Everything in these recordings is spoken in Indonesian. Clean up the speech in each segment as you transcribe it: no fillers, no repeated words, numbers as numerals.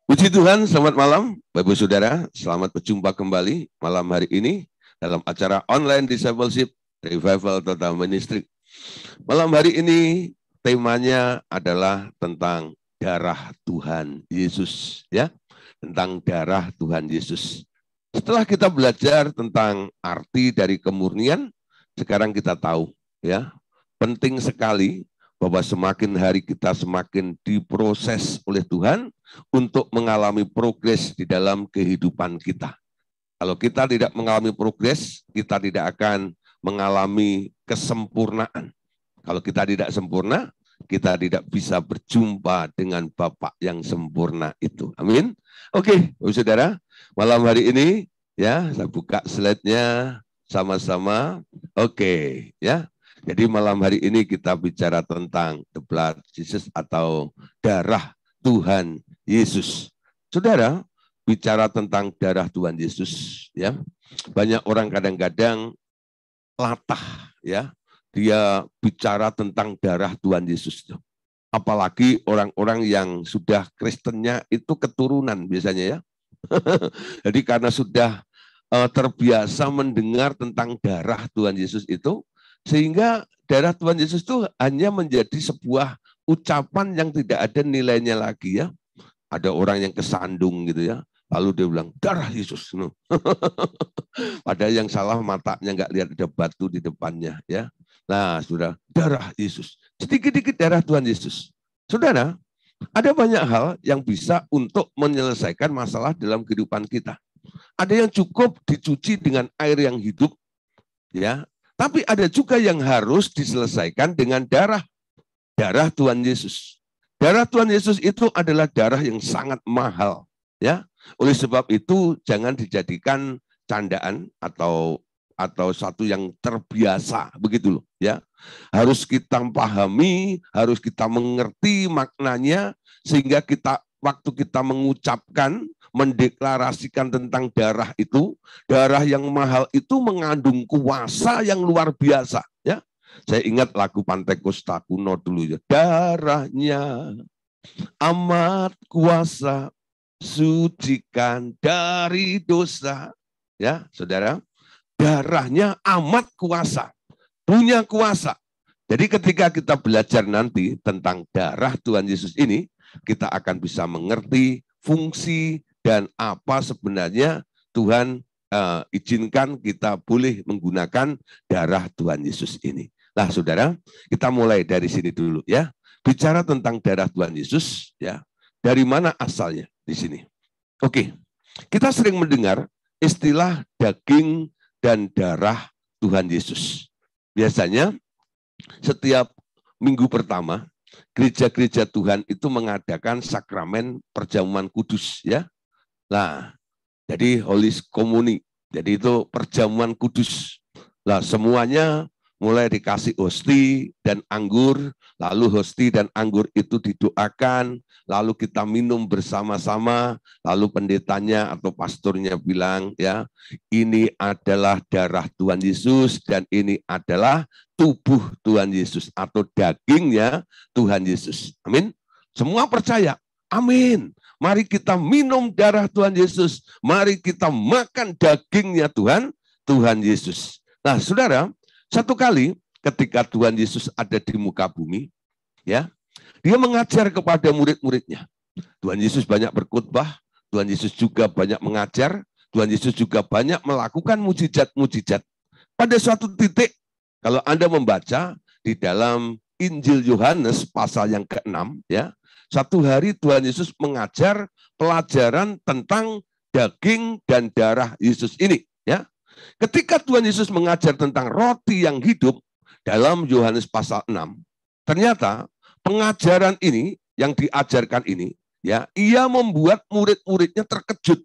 Puji Tuhan, selamat malam Bapak Ibu Saudara, selamat berjumpa kembali malam hari ini dalam acara online discipleship Revival Total Ministry. Malam hari ini temanya adalah tentang darah Tuhan Yesus, ya, tentang darah Tuhan Yesus. Setelah kita belajar tentang arti dari kemurnian, sekarang kita tahu, ya, penting sekali bahwa semakin hari kita semakin diproses oleh Tuhan untuk mengalami progres di dalam kehidupan kita. Kalau kita tidak mengalami progres, kita tidak akan mengalami kesempurnaan. Kalau kita tidak sempurna, kita tidak bisa berjumpa dengan Bapa yang sempurna itu. Amin. Oke, saudara, malam hari ini ya, saya buka slide-nya sama-sama. Oke, ya. Jadi malam hari ini kita bicara tentang the blood Jesus atau darah Tuhan Yesus. Saudara, bicara tentang darah Tuhan Yesus, ya. Banyak orang kadang-kadang latah, ya. Dia bicara tentang darah Tuhan Yesus. Apalagi orang-orang yang sudah Kristennya itu keturunan biasanya, ya. Jadi karena sudah terbiasa mendengar tentang darah Tuhan Yesus itu, sehingga darah Tuhan Yesus itu hanya menjadi sebuah ucapan yang tidak ada nilainya lagi, ya. Ada orang yang kesandung gitu, ya. Lalu dia bilang, darah Yesus. Padahal yang salah matanya nggak lihat ada batu di depannya, ya. Nah, saudara, darah Yesus. Sedikit-sedikit darah Tuhan Yesus. Saudara, ada banyak hal yang bisa untuk menyelesaikan masalah dalam kehidupan kita. Ada yang cukup dicuci dengan air yang hidup, ya. Tapi ada juga yang harus diselesaikan dengan darah Tuhan Yesus. Darah Tuhan Yesus itu adalah darah yang sangat mahal, ya. Oleh sebab itu jangan dijadikan candaan atau satu yang terbiasa begitu loh, ya. Harus kita pahami, harus kita mengerti maknanya sehingga kita waktu kita mengucapkan, mendeklarasikan tentang darah itu, darah yang mahal itu mengandung kuasa yang luar biasa, ya. Saya ingat lagu Pantai Kosta kuno dulu, ya. Darahnya amat kuasa, sucikan dari dosa, ya, saudara. Darahnya amat kuasa, punya kuasa. Jadi ketika kita belajar nanti tentang darah Tuhan Yesus ini, kita akan bisa mengerti fungsi dan apa sebenarnya Tuhan izinkan kita boleh menggunakan darah Tuhan Yesus ini. Nah, saudara, kita mulai dari sini dulu, ya. Bicara tentang darah Tuhan Yesus, ya. Dari mana asalnya di sini? Oke, kita sering mendengar istilah daging dan darah Tuhan Yesus. Biasanya setiap minggu pertama, gereja-gereja Tuhan itu mengadakan sakramen perjamuan kudus, ya. Nah, jadi Holy Communion. Jadi itu perjamuan kudus. Nah, semuanya mulai dikasih hosti dan anggur, lalu hosti dan anggur itu didoakan, lalu kita minum bersama-sama, lalu pendetanya atau pastornya bilang, ya, ini adalah darah Tuhan Yesus dan ini adalah tubuh Tuhan Yesus atau dagingnya Tuhan Yesus. Amin. Semua percaya. Amin. Mari kita minum darah Tuhan Yesus. Mari kita makan dagingnya Tuhan Yesus. Nah, saudara, satu kali ketika Tuhan Yesus ada di muka bumi, ya, dia mengajar kepada murid-muridnya. Tuhan Yesus banyak berkhotbah, Tuhan Yesus juga banyak mengajar, Tuhan Yesus juga banyak melakukan mujizat-mujizat. Pada suatu titik, kalau Anda membaca di dalam Injil Yohanes pasal yang ke-6, ya, satu hari Tuhan Yesus mengajar pelajaran tentang daging dan darah Yesus ini, ya. Ketika Tuhan Yesus mengajar tentang roti yang hidup dalam Yohanes pasal 6, ternyata pengajaran ini yang diajarkan ini, ya, ia membuat murid-muridnya terkejut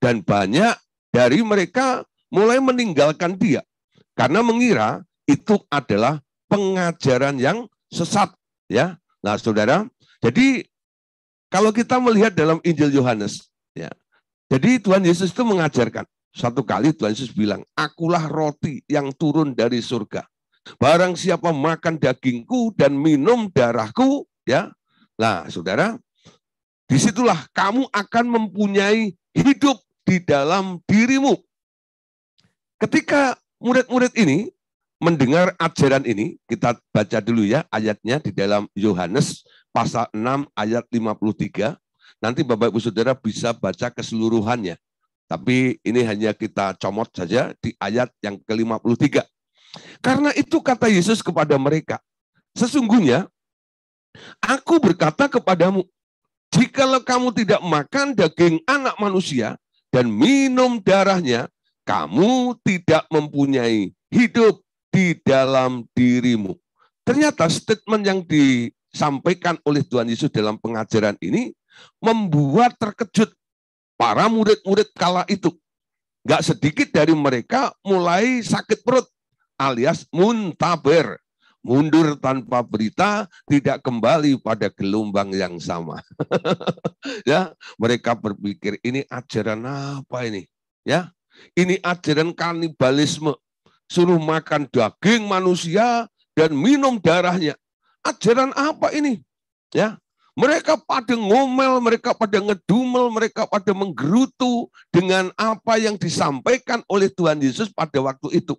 dan banyak dari mereka mulai meninggalkan dia karena mengira itu adalah pengajaran yang sesat, ya. Nah, saudara, jadi kalau kita melihat dalam Injil Yohanes, ya, jadi Tuhan Yesus itu mengajarkan. Satu kali Tuhan Yesus bilang, akulah roti yang turun dari surga. Barang siapa makan dagingku dan minum darahku, ya. Nah, saudara, Disitulah kamu akan mempunyai hidup di dalam dirimu. Ketika murid-murid ini mendengar ajaran ini, kita baca dulu ya ayatnya di dalam Yohanes pasal 6 ayat 53. Nanti Bapak Ibu Saudara bisa baca keseluruhannya. Tapi ini hanya kita comot saja di ayat yang ke-53. Karena itu kata Yesus kepada mereka, sesungguhnya aku berkata kepadamu, jikalau kamu tidak makan daging anak manusia dan minum darahnya, kamu tidak mempunyai hidup di dalam dirimu. Ternyata statement yang disampaikan oleh Tuhan Yesus dalam pengajaran ini membuat terkejut para murid-murid kala itu. Gak sedikit dari mereka mulai sakit perut alias muntaber. Mundur tanpa berita, tidak kembali pada gelombang yang sama. Ya, mereka berpikir ini ajaran apa ini? Ya, ini ajaran kanibalisme. Suruh makan daging manusia dan minum darahnya. Ajaran apa ini? Ya, mereka pada ngomel, mereka pada ngedumel, mereka pada menggerutu dengan apa yang disampaikan oleh Tuhan Yesus pada waktu itu.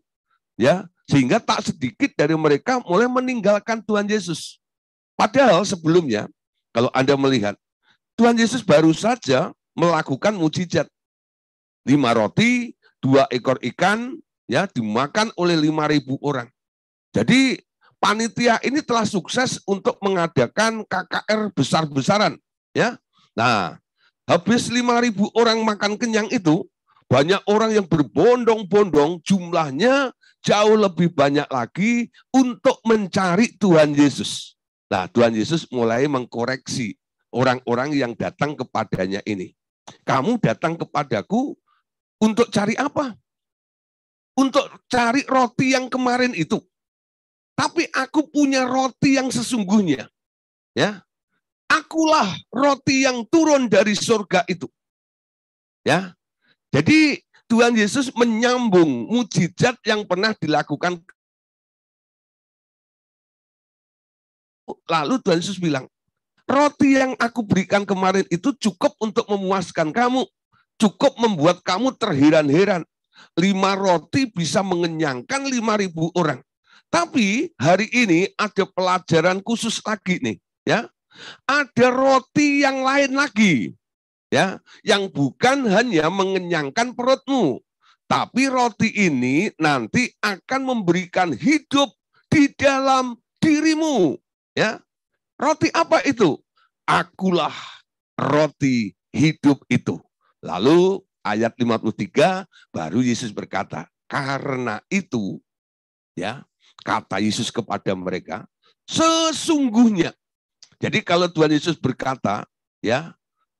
Ya, sehingga tak sedikit dari mereka mulai meninggalkan Tuhan Yesus. Padahal sebelumnya, kalau Anda melihat, Tuhan Yesus baru saja melakukan mujizat. 5 roti, 2 ekor ikan, ya dimakan oleh 5.000 orang. Jadi panitia ini telah sukses untuk mengadakan KKR besar-besaran. Ya, nah habis 5.000 orang makan kenyang itu, banyak orang yang berbondong-bondong, jumlahnya jauh lebih banyak lagi untuk mencari Tuhan Yesus. Nah, Tuhan Yesus mulai mengkoreksi orang-orang yang datang kepadanya ini. Kamu datang kepadaku untuk cari apa? Untuk cari roti yang kemarin itu. Tapi aku punya roti yang sesungguhnya. Ya, akulah roti yang turun dari surga itu. Ya, jadi Tuhan Yesus menyambung mujizat yang pernah dilakukan. Lalu Tuhan Yesus bilang, roti yang aku berikan kemarin itu cukup untuk memuaskan kamu. Cukup membuat kamu terheran-heran. 5 roti bisa mengenyangkan 5.000 orang. Tapi hari ini ada pelajaran khusus lagi nih. Ya, ada roti yang lain lagi. Ya, yang bukan hanya mengenyangkan perutmu, tapi roti ini nanti akan memberikan hidup di dalam dirimu. Ya, roti apa itu? Akulah roti hidup itu. Lalu ayat 53 baru Yesus berkata, karena itu, ya, kata Yesus kepada mereka, sesungguhnya. Jadi kalau Tuhan Yesus berkata, ya,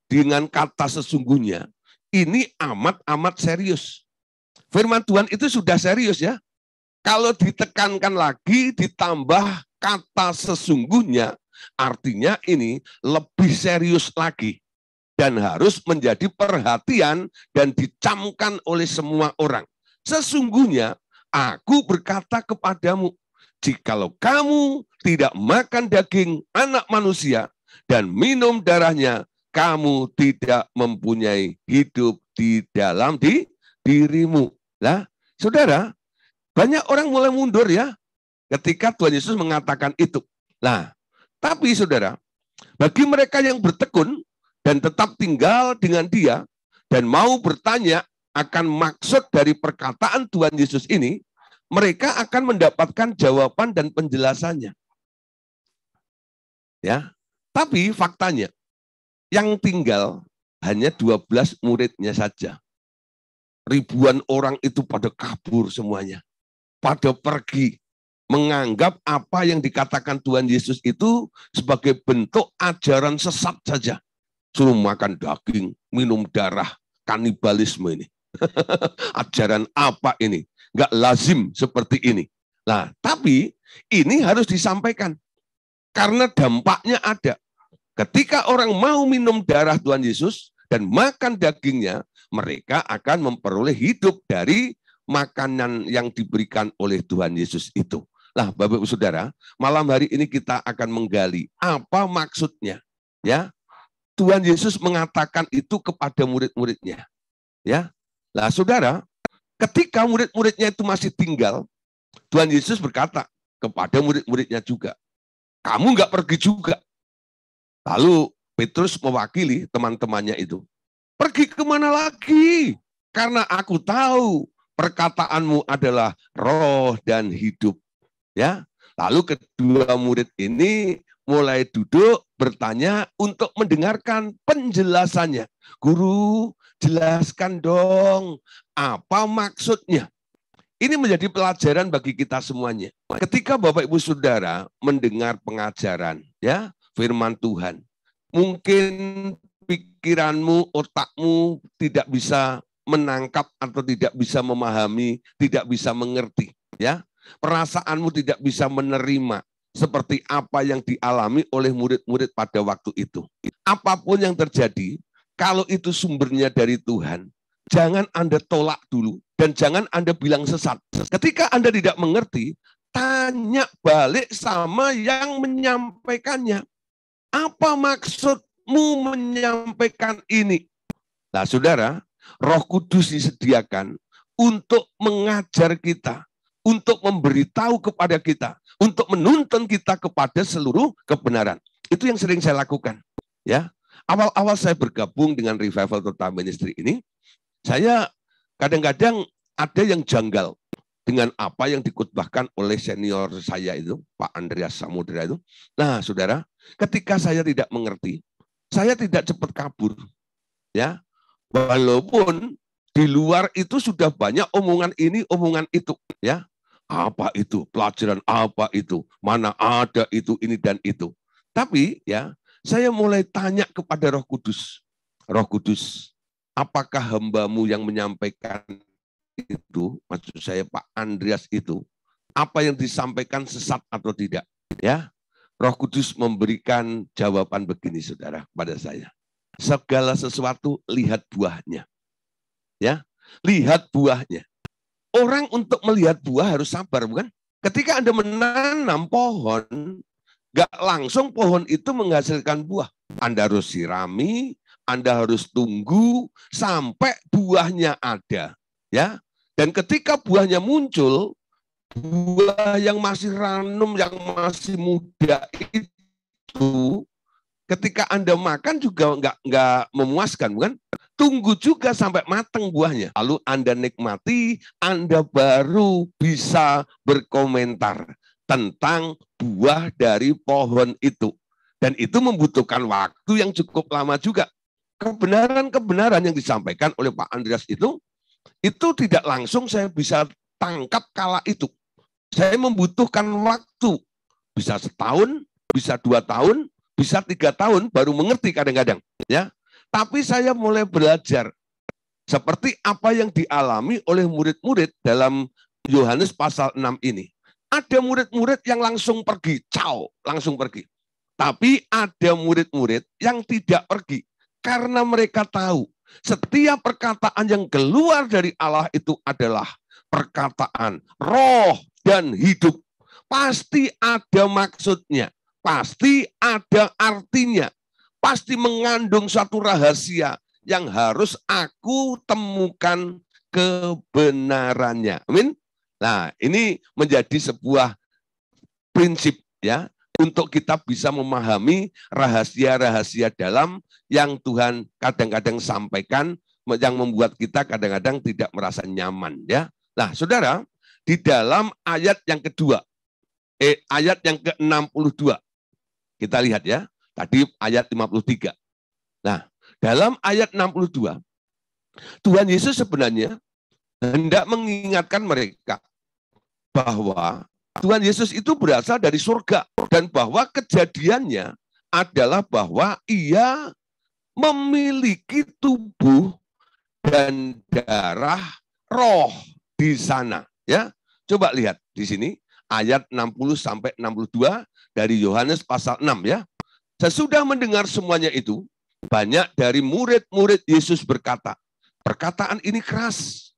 dengan kata sesungguhnya, ini amat-amat serius. Firman Tuhan itu sudah serius ya. Kalau ditekankan lagi, ditambah kata sesungguhnya, artinya ini lebih serius lagi. Dan harus menjadi perhatian dan dicamkan oleh semua orang. Sesungguhnya, aku berkata kepadamu, jikalau kamu tidak makan daging anak manusia dan minum darahnya, kamu tidak mempunyai hidup di dalam dirimu. Lah, saudara, banyak orang mulai mundur ya ketika Tuhan Yesus mengatakan itu. Nah, tapi saudara, bagi mereka yang bertekun dan tetap tinggal dengan dia dan mau bertanya akan maksud dari perkataan Tuhan Yesus ini, mereka akan mendapatkan jawaban dan penjelasannya. Ya, tapi faktanya, yang tinggal hanya 12 muridnya saja. Ribuan orang itu pada kabur semuanya. Pada pergi. Menganggap apa yang dikatakan Tuhan Yesus itu sebagai bentuk ajaran sesat saja. Suruh makan daging, minum darah, kanibalisme ini. Ajaran apa ini? Nggak lazim seperti ini. Nah, tapi ini harus disampaikan. Karena dampaknya ada. Ketika orang mau minum darah Tuhan Yesus dan makan dagingnya, mereka akan memperoleh hidup dari makanan yang diberikan oleh Tuhan Yesus itu. Nah, Bapak Ibu Saudara, malam hari ini kita akan menggali apa maksudnya, ya, Tuhan Yesus mengatakan itu kepada murid-muridnya. Ya, nah saudara, ketika murid-muridnya itu masih tinggal, Tuhan Yesus berkata kepada murid-muridnya juga, kamu nggak pergi juga. Lalu Petrus mewakili teman-temannya itu, pergi kemana lagi? Karena aku tahu perkataanmu adalah roh dan hidup. Ya, lalu kedua murid ini mulai duduk bertanya untuk mendengarkan penjelasannya. Guru, jelaskan dong apa maksudnya. Ini menjadi pelajaran bagi kita semuanya. Ketika Bapak Ibu Saudara mendengar pengajaran, ya, firman Tuhan, mungkin pikiranmu, otakmu tidak bisa menangkap atau tidak bisa memahami, tidak bisa mengerti, ya. Perasaanmu tidak bisa menerima seperti apa yang dialami oleh murid-murid pada waktu itu. Apapun yang terjadi, kalau itu sumbernya dari Tuhan, jangan Anda tolak dulu dan jangan Anda bilang sesat. Ketika Anda tidak mengerti, tanya balik sama yang menyampaikannya. Apa maksudmu menyampaikan ini? Nah, saudara, Roh Kudus disediakan untuk mengajar kita, untuk memberitahu kepada kita, untuk menuntun kita kepada seluruh kebenaran. Itu yang sering saya lakukan. Ya, awal-awal saya bergabung dengan Revival Total Ministry ini, saya kadang-kadang ada yang janggal dengan apa yang dikutbahkan oleh senior saya itu, Pak Andreas Samudra itu. Nah, saudara, ketika saya tidak mengerti, saya tidak cepat kabur. Ya, walaupun di luar itu sudah banyak omongan ini, omongan itu. Ya, apa itu? Pelajaran apa itu? Mana ada itu, ini, dan itu. Tapi ya, saya mulai tanya kepada Roh Kudus. Roh Kudus, apakah hambamu yang menyampaikan itu, maksud saya Pak Andreas itu, apa yang disampaikan sesat atau tidak? Ya, Roh Kudus memberikan jawaban begini, saudara, pada saya. Segala sesuatu lihat buahnya. Ya, lihat buahnya. Orang untuk melihat buah harus sabar, bukan? Ketika Anda menanam pohon, nggak langsung pohon itu menghasilkan buah. Anda harus sirami, Anda harus tunggu sampai buahnya ada. Ya, dan ketika buahnya muncul, buah yang masih ranum, yang masih muda itu, ketika Anda makan juga nggak memuaskan, bukan? Tunggu juga sampai matang buahnya. Lalu Anda nikmati, Anda baru bisa berkomentar tentang buah dari pohon itu. Dan itu membutuhkan waktu yang cukup lama juga. Kebenaran-kebenaran yang disampaikan oleh Pak Andreas itu tidak langsung saya bisa tangkap kala itu. Saya membutuhkan waktu. Bisa setahun, bisa 2 tahun, bisa 3 tahun baru mengerti kadang-kadang. Ya, tapi saya mulai belajar seperti apa yang dialami oleh murid-murid dalam Yohanes pasal 6 ini. Ada murid-murid yang langsung pergi, langsung pergi. Tapi ada murid-murid yang tidak pergi karena mereka tahu setiap perkataan yang keluar dari Allah itu adalah perkataan roh dan hidup. Pasti ada maksudnya, pasti ada artinya, pasti mengandung satu rahasia yang harus aku temukan kebenarannya. Amin. Nah, ini menjadi sebuah prinsip ya untuk kita bisa memahami rahasia-rahasia dalam yang Tuhan kadang-kadang sampaikan yang membuat kita kadang-kadang tidak merasa nyaman ya. Nah, saudara, di dalam ayat yang kedua, ayat yang ke-62, kita lihat ya, tadi ayat 53. Nah, dalam ayat 62, Tuhan Yesus sebenarnya hendak mengingatkan mereka bahwa Tuhan Yesus itu berasal dari surga dan bahwa kejadiannya adalah bahwa ia memiliki tubuh dan darah roh di sana ya. Coba lihat di sini ayat 60 sampai 62 dari Yohanes pasal 6 ya. Sesudah mendengar semuanya itu, banyak dari murid-murid Yesus berkata, perkataan ini keras.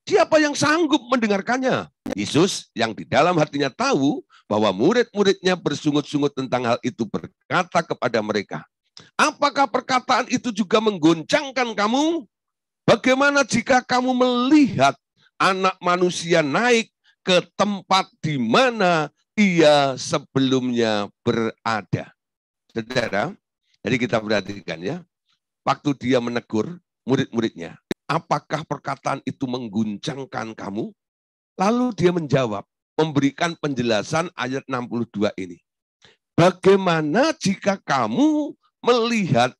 Siapa yang sanggup mendengarkannya? Yesus yang di dalam hatinya tahu bahwa murid-muridnya bersungut-sungut tentang hal itu berkata kepada mereka, Apakah perkataan itu juga menggoncangkan kamu? Bagaimana jika kamu melihat anak manusia naik ke tempat di mana ia sebelumnya berada? Saudara, jadi kita perhatikan ya, waktu dia menegur murid-muridnya, apakah perkataan itu mengguncangkan kamu? Lalu dia menjawab, memberikan penjelasan ayat 62 ini. Bagaimana jika kamu melihat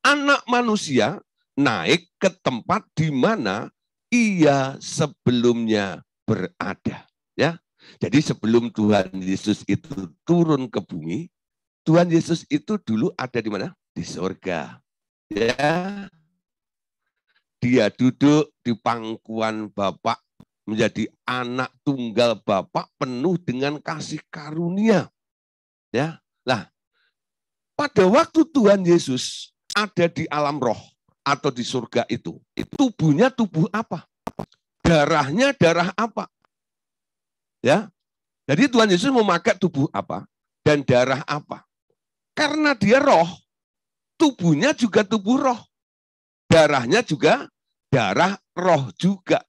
anak manusia naik ke tempat di mana ia sebelumnya berada? Ya, jadi sebelum Tuhan Yesus itu turun ke bumi, Tuhan Yesus itu dulu ada di mana? Di surga. Ya, dia duduk di pangkuan Bapa, menjadi anak tunggal Bapa penuh dengan kasih karunia. Ya, nah, pada waktu Tuhan Yesus ada di alam roh atau di surga itu tubuhnya tubuh apa? Darahnya darah apa? Ya, jadi Tuhan Yesus memakai tubuh apa dan darah apa? Karena dia roh, tubuhnya juga tubuh roh, darahnya juga darah roh juga.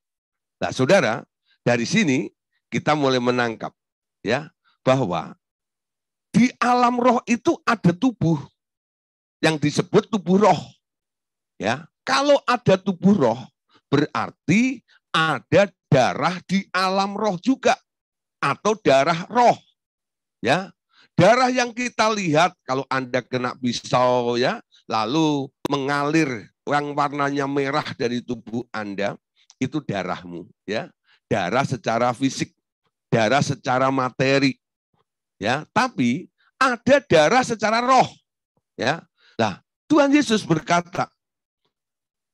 Nah, saudara, dari sini kita mulai menangkap ya bahwa di alam roh itu ada tubuh yang disebut tubuh roh. Ya, kalau ada tubuh roh berarti ada darah di alam roh juga atau darah roh. Ya, darah yang kita lihat kalau Anda kena pisau ya, lalu mengalir yang warnanya merah dari tubuh Anda, itu darahmu ya. Darah secara fisik, darah secara materi. Ya, tapi ada darah secara roh. Ya. Nah, Tuhan Yesus berkata,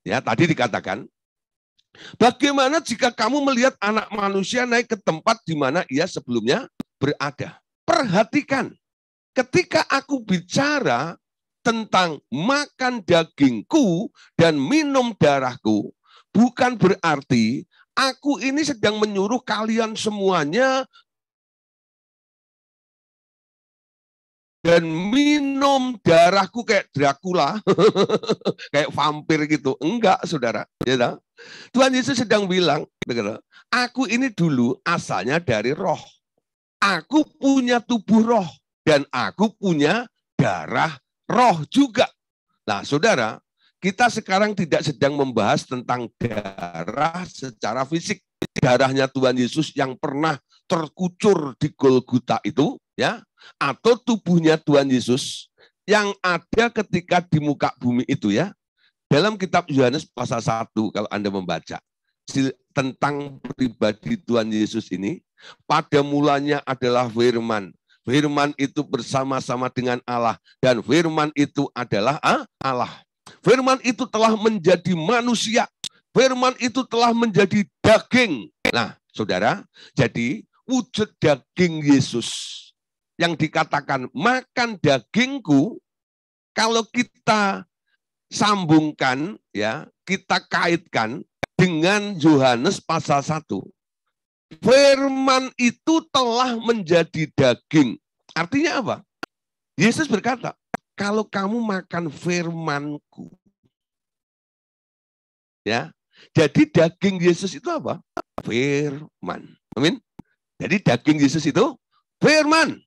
ya, tadi dikatakan, bagaimana jika kamu melihat anak manusia naik ke tempat di mana ia sebelumnya berada? Perhatikan, ketika aku bicara tentang makan dagingku dan minum darahku, bukan berarti aku ini sedang menyuruh kalian semuanya dan minum darahku kayak Dracula, kayak vampir gitu. Enggak, saudara. Ya, Tuhan Yesus sedang bilang, aku ini dulu asalnya dari roh. Aku punya tubuh roh dan aku punya darah roh juga. Nah, saudara, kita sekarang tidak sedang membahas tentang darah secara fisik. Darahnya Tuhan Yesus yang pernah terkucur di Golgota itu, ya, atau tubuhnya Tuhan Yesus yang ada ketika di muka bumi itu, ya. Dalam kitab Yohanes pasal 1 kalau Anda membaca tentang pribadi Tuhan Yesus ini, pada mulanya adalah firman. Firman itu bersama-sama dengan Allah dan firman itu adalah Allah. Firman itu telah menjadi manusia. Firman itu telah menjadi daging. Nah, saudara, jadi wujud daging Yesus yang dikatakan makan dagingku, kalau kita sambungkan, ya, kita kaitkan dengan Yohanes pasal 1. Firman itu telah menjadi daging. Artinya apa? Yesus berkata, kalau kamu makan firmanku, ya, jadi daging Yesus itu apa? Firman. Amin. Jadi daging Yesus itu firman.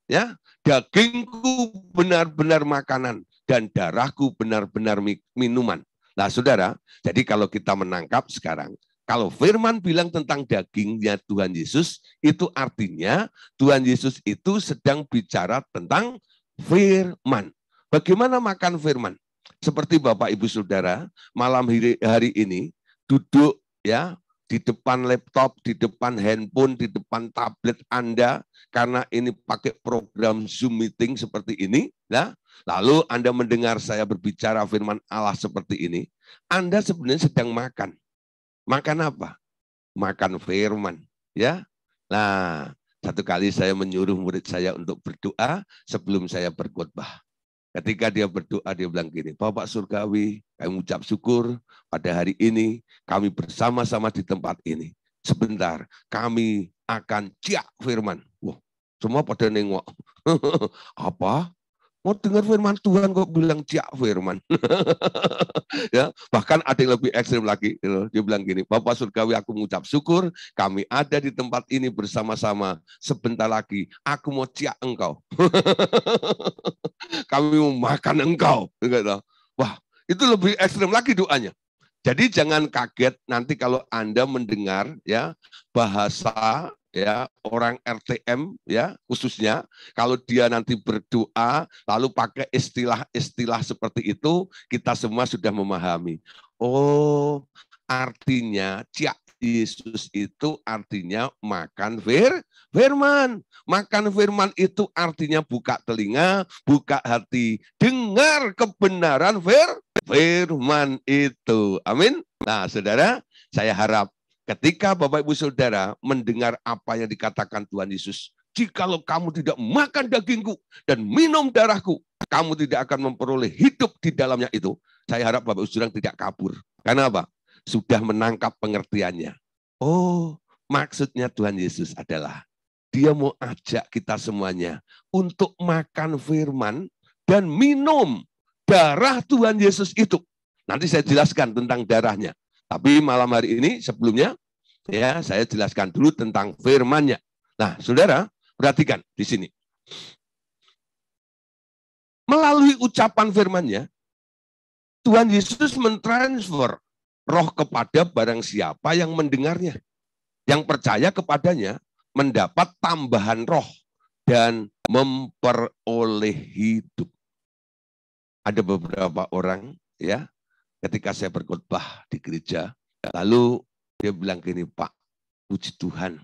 Ya, dagingku benar-benar makanan dan darahku benar-benar minuman. Nah, saudara, jadi kalau kita menangkap sekarang, kalau firman bilang tentang dagingnya Tuhan Yesus, itu artinya Tuhan Yesus itu sedang bicara tentang firman. Bagaimana makan firman? Seperti Bapak Ibu Saudara, malam hari ini duduk ya di depan laptop, di depan handphone, di depan tablet Anda, karena ini pakai program Zoom meeting seperti ini, ya. Lalu Anda mendengar saya berbicara firman Allah seperti ini, Anda sebenarnya sedang makan. Makan apa? Makan firman, ya. Nah, satu kali saya menyuruh murid saya untuk berdoa sebelum saya berkhotbah. Ketika dia berdoa, dia bilang gini, Bapak Surgawi, kami ucap syukur pada hari ini, kami bersama-sama di tempat ini. Sebentar, kami akan ciak firman. Wah, semua pada nengok. Apa? Mau dengar firman Tuhan kok bilang ciak firman. Ya, bahkan ada yang lebih ekstrim lagi. Dia bilang gini, Bapak Surgawi, aku mengucap syukur kami ada di tempat ini bersama-sama. Sebentar lagi aku mau ciak engkau. Kami mau makan engkau. Wah, itu lebih ekstrim lagi doanya. Jadi jangan kaget nanti kalau Anda mendengar ya bahasa ya orang RTM ya khususnya kalau dia nanti berdoa lalu pakai istilah-istilah seperti itu, kita semua sudah memahami. Oh, artinya Ciak Yesus itu artinya makan firman. Makan firman itu artinya buka telinga, buka hati, dengar kebenaran firman itu. Amin. Nah, saudara, saya harap ketika Bapak Ibu Saudara mendengar apa yang dikatakan Tuhan Yesus, jikalau kamu tidak makan dagingku dan minum darahku, kamu tidak akan memperoleh hidup di dalamnya itu. Saya harap Bapak Ibu Saudara tidak kabur. Karena apa? Sudah menangkap pengertiannya. Oh, maksudnya Tuhan Yesus adalah dia mau ajak kita semuanya untuk makan firman dan minum darah Tuhan Yesus itu. Nanti saya jelaskan tentang darahnya. Tapi malam hari ini sebelumnya ya saya jelaskan dulu tentang firman-Nya. Nah, saudara, perhatikan di sini. Melalui ucapan firman-Nya, Tuhan Yesus mentransfer roh kepada barang siapa yang mendengarnya. Yang percaya kepadanya mendapat tambahan roh dan memperoleh hidup. Ada beberapa orang ya, ketika saya berkhotbah di gereja, lalu dia bilang gini, Pak, puji Tuhan.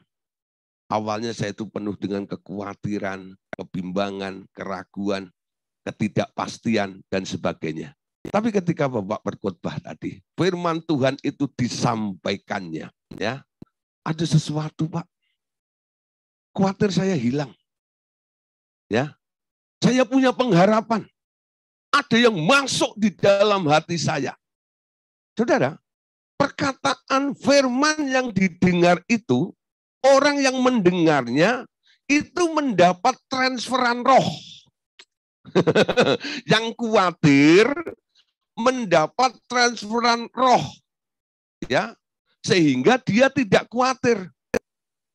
Awalnya saya itu penuh dengan kekhawatiran, kebimbangan, keraguan, ketidakpastian, dan sebagainya. Tapi ketika Bapak berkhotbah tadi, firman Tuhan itu disampaikannya, ya, ada sesuatu, Pak. Khawatir saya hilang. Ya, saya punya pengharapan. Ada yang masuk di dalam hati saya. Saudara, perkataan firman yang didengar itu, orang yang mendengarnya itu mendapat transferan roh. Yang khawatir mendapat transferan roh. Ya, sehingga dia tidak khawatir.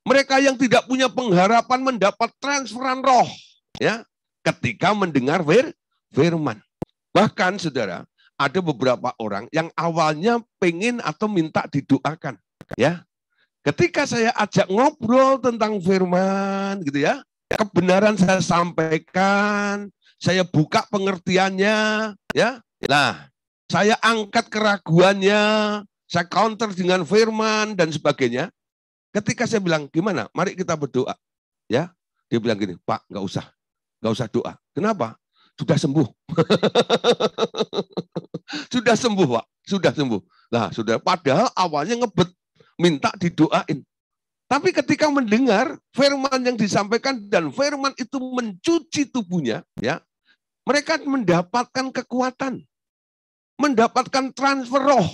Mereka yang tidak punya pengharapan mendapat transferan roh. Ya, ketika mendengar firman. Bahkan saudara, ada beberapa orang yang awalnya pengen atau minta didoakan. Ya, ketika saya ajak ngobrol tentang firman, gitu ya, kebenaran saya sampaikan, saya buka pengertiannya, ya. Nah, saya angkat keraguannya, saya counter dengan firman dan sebagainya. Ketika saya bilang, gimana? Mari kita berdoa. Ya, dia bilang gini, Pak, nggak usah doa. Kenapa? Sudah sembuh. Sudah sembuh, Pak. Sudah sembuh. Nah, sudah. Padahal awalnya ngebet, minta didoain. Tapi ketika mendengar firman yang disampaikan dan firman itu mencuci tubuhnya, ya, mereka mendapatkan kekuatan, mendapatkan transfer roh,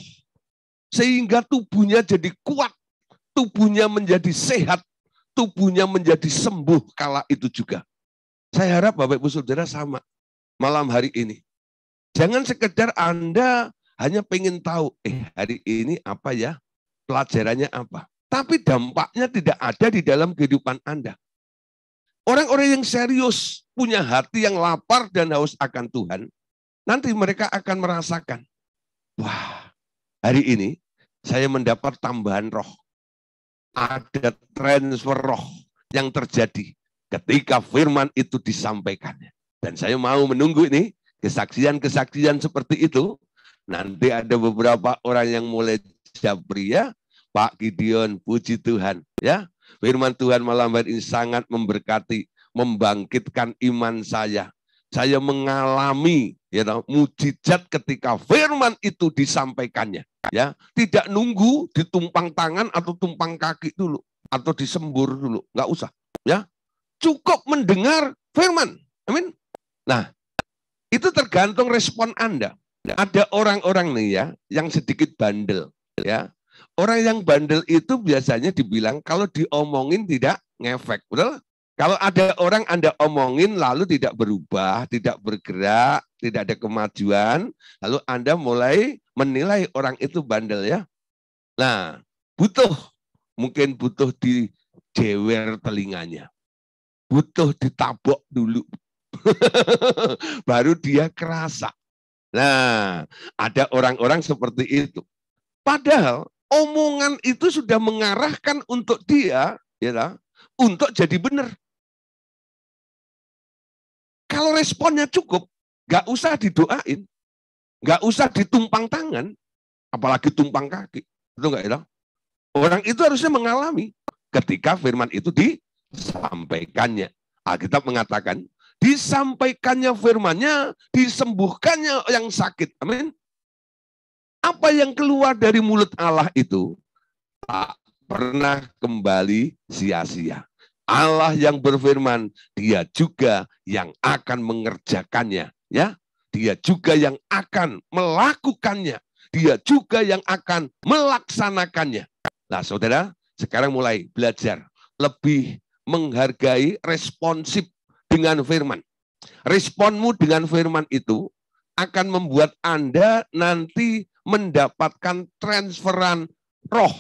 sehingga tubuhnya jadi kuat. Tubuhnya menjadi sehat, tubuhnya menjadi sembuh kala itu juga. Saya harap Bapak Ibu Saudara sama malam hari ini. Jangan sekedar Anda hanya pengen tahu, hari ini apa ya, pelajarannya apa. Tapi dampaknya tidak ada di dalam kehidupan Anda. Orang-orang yang serius, punya hati yang lapar dan haus akan Tuhan, nanti mereka akan merasakan, wah, hari ini saya mendapat tambahan roh. Ada transfer roh yang terjadi ketika firman itu disampaikannya. Dan saya mau menunggu ini, kesaksian-kesaksian seperti itu. Nanti ada beberapa orang yang mulai japri ya, Pak Gideon, puji Tuhan. Ya, firman Tuhan malam hari ini sangat memberkati, membangkitkan iman saya. Saya mengalami ya, mujizat ketika firman itu disampaikannya. Ya, tidak nunggu ditumpang tangan atau tumpang kaki dulu atau disembur dulu, nggak usah. Ya, cukup mendengar firman. Amin. Nah, itu tergantung respon Anda. Ada orang-orang nih ya yang sedikit bandel. Ya, orang yang bandel itu biasanya dibilang kalau diomongin tidak ngefek, betul? Kalau ada orang Anda omongin lalu tidak berubah, tidak bergerak, tidak ada kemajuan, lalu Anda mulai menilai orang itu bandel ya. Nah, mungkin butuh dijewer telinganya. Butuh ditabok dulu. Baru dia kerasa. Nah, ada orang-orang seperti itu. Padahal omongan itu sudah mengarahkan untuk dia ya, untuk jadi benar. Kalau responnya cukup, nggak usah didoain, nggak usah ditumpang tangan, apalagi tumpang kaki. Betul nggak ya? Orang itu harusnya mengalami ketika firman itu disampaikannya. Alkitab mengatakan, disampaikannya firmannya, disembuhkannya yang sakit. Amin. Apa yang keluar dari mulut Allah itu tak pernah kembali sia-sia. Allah yang berfirman, dia juga yang akan mengerjakannya. Ya, dia juga yang akan melakukannya. Dia juga yang akan melaksanakannya. Nah, saudara, sekarang mulai belajar lebih menghargai responsif dengan firman. Responmu dengan firman itu akan membuat Anda nanti mendapatkan transferan roh.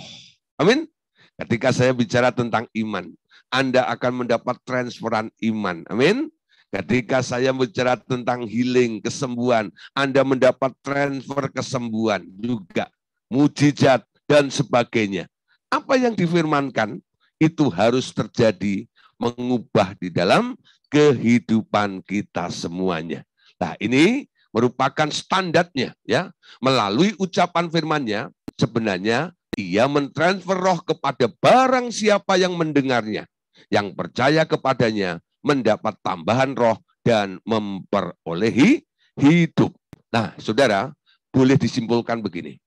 Amin. Ketika saya bicara tentang iman, Anda akan mendapat transferan iman. Amin. Ketika saya bicara tentang healing, kesembuhan, Anda mendapat transfer kesembuhan juga. Mujizat dan sebagainya. Apa yang difirmankan itu harus terjadi, mengubah di dalam kehidupan kita semuanya. Nah, ini merupakan standarnya ya. Melalui ucapan firman-Nya sebenarnya ia mentransfer roh kepada barang siapa yang mendengarnya. Yang percaya kepadanya mendapat tambahan roh dan memperolehi hidup. Nah, saudara, boleh disimpulkan begini.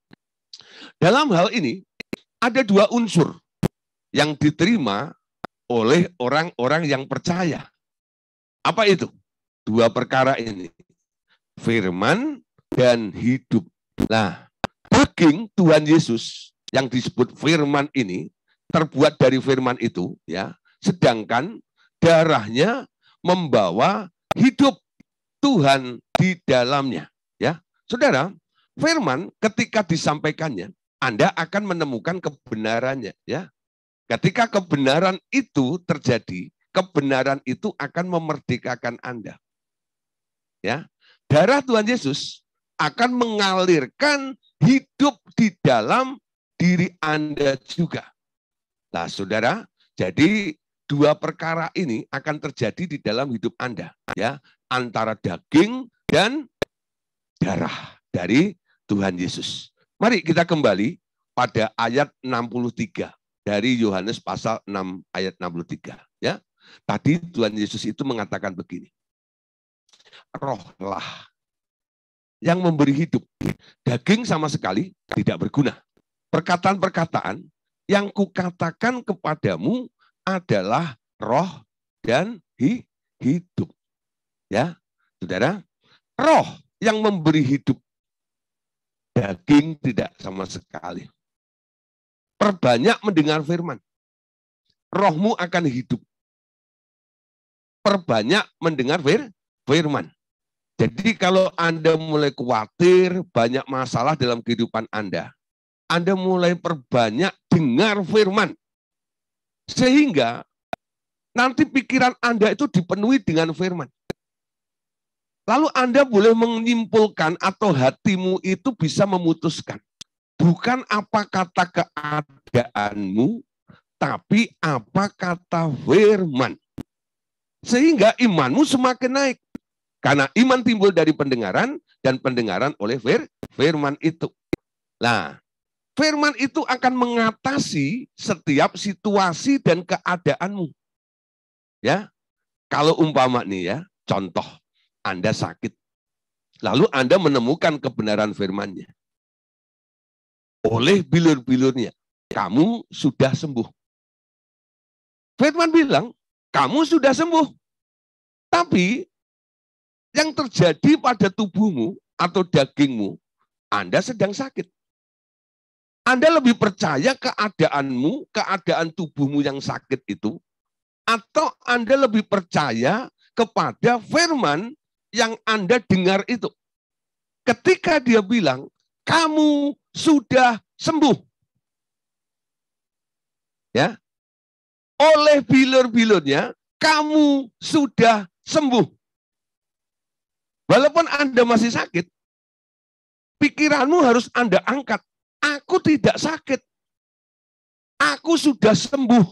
Dalam hal ini, ada dua unsur yang diterima oleh orang-orang yang percaya. Apa itu? Dua perkara ini. Firman dan hidup. Nah, daging Tuhan Yesus yang disebut firman ini terbuat dari firman itu ya, sedangkan darahnya membawa hidup Tuhan di dalamnya ya. Saudara, firman ketika disampaikannya Anda akan menemukan kebenarannya ya. Ketika kebenaran itu terjadi, kebenaran itu akan memerdekakan Anda. Ya. Darah Tuhan Yesus akan mengalirkan hidup di dalam diri Anda juga. Nah, saudara, jadi dua perkara ini akan terjadi di dalam hidup Anda, ya, antara daging dan darah dari Tuhan Yesus. Mari kita kembali pada ayat 63 dari Yohanes pasal 6 ayat 63, ya. Tadi Tuhan Yesus itu mengatakan begini. Rohlah yang memberi hidup. Daging sama sekali tidak berguna. Perkataan-perkataan yang kukatakan kepadamu adalah roh dan hidup. Ya, saudara, roh yang memberi hidup. Daging tidak sama sekali. Perbanyak mendengar firman. Rohmu akan hidup. Perbanyak mendengar firman. Jadi kalau Anda mulai khawatir, banyak masalah dalam kehidupan Anda mulai perbanyak dengar firman. Sehingga nanti pikiran Anda itu dipenuhi dengan firman. Lalu Anda boleh menyimpulkan atau hatimu itu bisa memutuskan. Bukan apa kata keadaanmu, tapi apa kata firman. Sehingga imanmu semakin naik. Karena iman timbul dari pendengaran dan pendengaran oleh firman itu. Nah, firman itu akan mengatasi setiap situasi dan keadaanmu. Ya, kalau umpama nih ya, contoh Anda sakit, lalu Anda menemukan kebenaran firman-Nya. Oleh bilur-bilurnya, kamu sudah sembuh. Firman bilang, kamu sudah sembuh. Tapi yang terjadi pada tubuhmu atau dagingmu, Anda sedang sakit. Anda lebih percaya keadaanmu, keadaan tubuhmu yang sakit itu, Atau Anda lebih percaya kepada firman yang Anda dengar itu? Ketika dia bilang, kamu sudah sembuh. Ya. Oleh bilur-bilurnya, kamu sudah sembuh. Walaupun Anda masih sakit, pikiranmu harus Anda angkat. Aku tidak sakit. Aku sudah sembuh.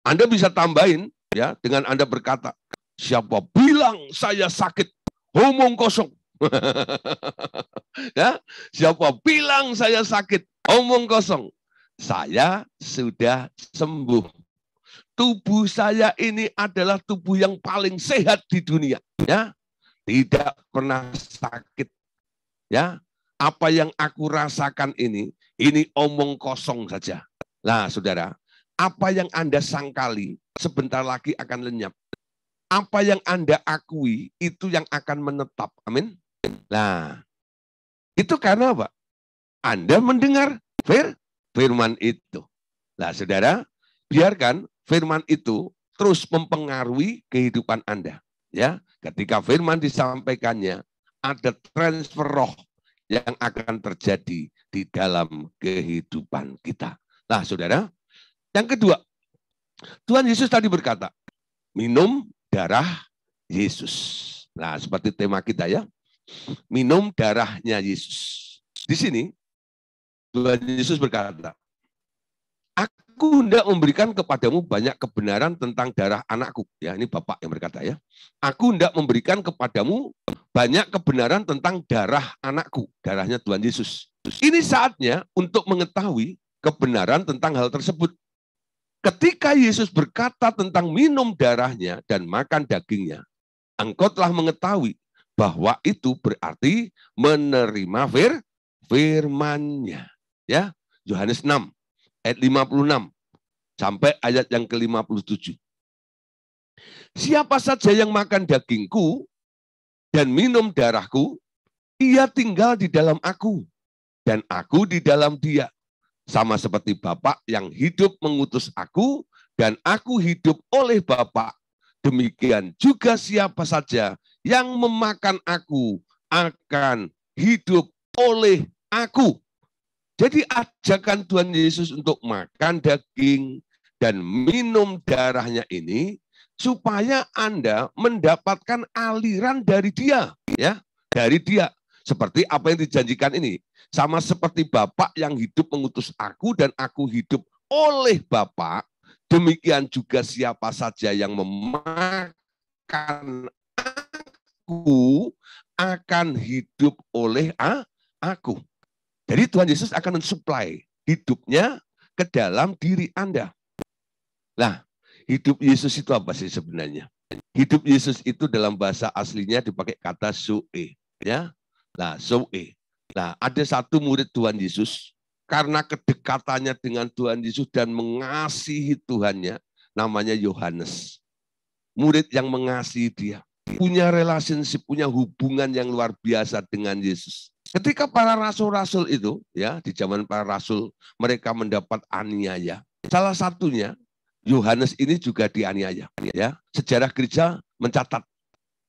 Anda bisa tambahin ya dengan Anda berkata, siapa bilang saya sakit? Omong kosong. Ya, siapa bilang saya sakit? Omong kosong. Saya sudah sembuh. Tubuh saya ini adalah tubuh yang paling sehat di dunia, ya. Tidak pernah sakit. Ya. Apa yang aku rasakan ini omong kosong saja. Nah, Saudara, apa yang Anda sangkali sebentar lagi akan lenyap. Apa yang Anda akui itu yang akan menetap. Amin. Nah, itu karena apa? Anda mendengar firman itu. Nah, Saudara, biarkan firman itu terus mempengaruhi kehidupan Anda. Ya, ketika firman disampaikannya, ada transfer roh yang akan terjadi di dalam kehidupan kita. Nah, Saudara, yang kedua, Tuhan Yesus tadi berkata, minum darah Yesus. Nah, seperti tema kita ya, minum darahnya Yesus. Di sini, Tuhan Yesus berkata, aku hendak memberikan kepadamu banyak kebenaran tentang darah anakku. Ya, ini Bapak yang berkata ya. Aku hendak memberikan kepadamu banyak kebenaran tentang darah anakku. Darahnya Tuhan Yesus. Ini saatnya untuk mengetahui kebenaran tentang hal tersebut. Ketika Yesus berkata tentang minum darahnya dan makan dagingnya, engkau telah mengetahui bahwa itu berarti menerima firman-Nya. Ya, Yohanes 6 ayat 56 sampai ayat yang ke-57. Siapa saja yang makan dagingku dan minum darahku, ia tinggal di dalam aku dan aku di dalam dia. Sama seperti Bapa yang hidup mengutus aku dan aku hidup oleh Bapa. Demikian juga siapa saja yang memakan aku akan hidup oleh aku. Jadi ajakan Tuhan Yesus untuk makan daging dan minum darahnya ini supaya Anda mendapatkan aliran dari Dia, ya, dari Dia. Seperti apa yang dijanjikan ini. Sama seperti Bapa yang hidup mengutus aku dan aku hidup oleh Bapa, demikian juga siapa saja yang memakan aku akan hidup oleh aku. Jadi Tuhan Yesus akan mensuplai hidupnya ke dalam diri Anda. Nah, hidup Yesus itu apa sih sebenarnya? Hidup Yesus itu dalam bahasa aslinya dipakai kata zoe, ya. Nah, zoe. Nah, ada satu murid Tuhan Yesus karena kedekatannya dengan Tuhan Yesus dan mengasihi Tuhannya, namanya Yohanes. Murid yang mengasihi Dia, punya relationship, punya hubungan yang luar biasa dengan Yesus. Ketika para rasul-rasul itu, ya, di zaman para rasul, mereka mendapat aniaya. Salah satunya Yohanes ini juga dianiaya, ya. Sejarah gereja mencatat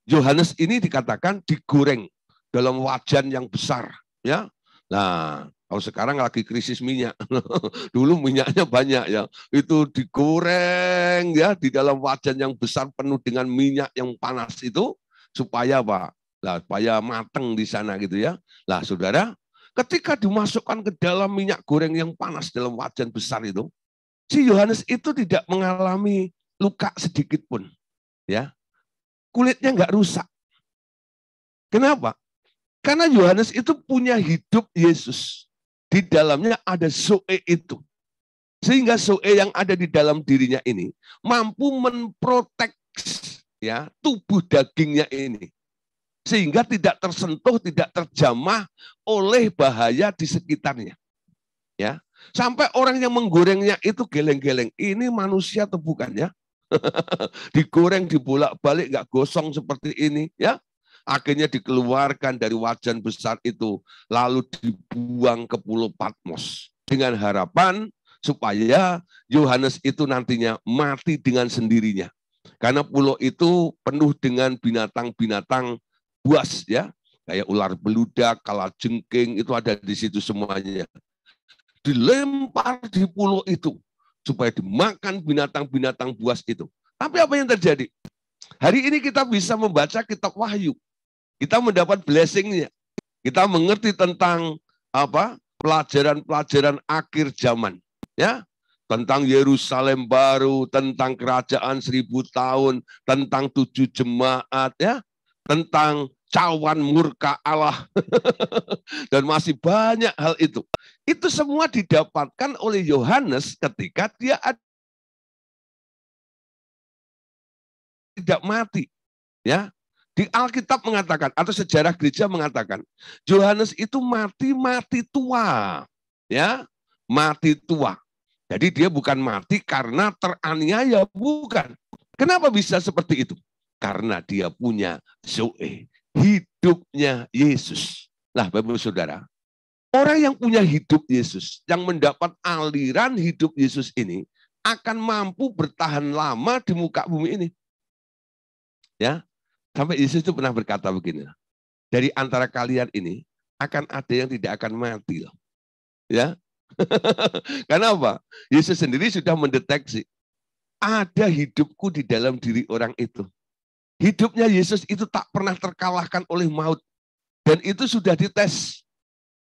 Yohanes ini dikatakan digoreng dalam wajan yang besar, ya. Nah, kalau sekarang lagi krisis minyak, dulu minyaknya banyak ya, itu digoreng ya di dalam wajan yang besar penuh dengan minyak yang panas itu supaya apa? Nah, supaya mateng di sana gitu ya. Lah, Saudara, ketika dimasukkan ke dalam minyak goreng yang panas dalam wajan besar itu, si Yohanes itu tidak mengalami luka sedikit pun, ya. Kulitnya nggak rusak. Kenapa? Karena Yohanes itu punya hidup Yesus. Di dalamnya ada zoe itu. Sehingga zoe yang ada di dalam dirinya ini mampu memprotek ya tubuh dagingnya ini. Sehingga tidak tersentuh, tidak terjamah oleh bahaya di sekitarnya. Ya, sampai orang yang menggorengnya itu geleng-geleng. Ini manusia atau bukan ya? Digoreng, dibolak-balik, nggak gosong seperti ini, ya. Akhirnya dikeluarkan dari wajan besar itu, lalu dibuang ke Pulau Patmos dengan harapan supaya Yohanes itu nantinya mati dengan sendirinya. Karena pulau itu penuh dengan binatang-binatang buas, ya, kayak ular beludak, kalajengking, itu ada di situ semuanya. Dilempar di pulau itu supaya dimakan binatang-binatang buas itu. Tapi apa yang terjadi? Hari ini kita bisa membaca kitab Wahyu. Kita mendapat blessing-nya. Kita mengerti tentang apa? Pelajaran-pelajaran akhir zaman, ya. Tentang Yerusalem baru, tentang kerajaan 1000 tahun, tentang 7 jemaat, ya. Tentang cawan murka Allah. Dan masih banyak hal itu. Itu semua didapatkan oleh Yohanes ketika dia tidak mati, ya. Di Alkitab mengatakan, atau sejarah gereja mengatakan, Yohanes itu mati tua, ya, mati tua. Jadi dia bukan mati karena teraniaya, bukan. Kenapa bisa seperti itu? Karena dia punya Zoe, hidupnya Yesus. Nah, Bapak Saudara, orang yang punya hidup Yesus, yang mendapat aliran hidup Yesus ini, akan mampu bertahan lama di muka bumi ini. Ya, sampai Yesus itu pernah berkata begini, dari antara kalian ini akan ada yang tidak akan mati loh. Ya. Karena apa? Yesus sendiri sudah mendeteksi ada hidupku di dalam diri orang itu. Hidupnya Yesus itu tak pernah terkalahkan oleh maut. Dan itu sudah dites.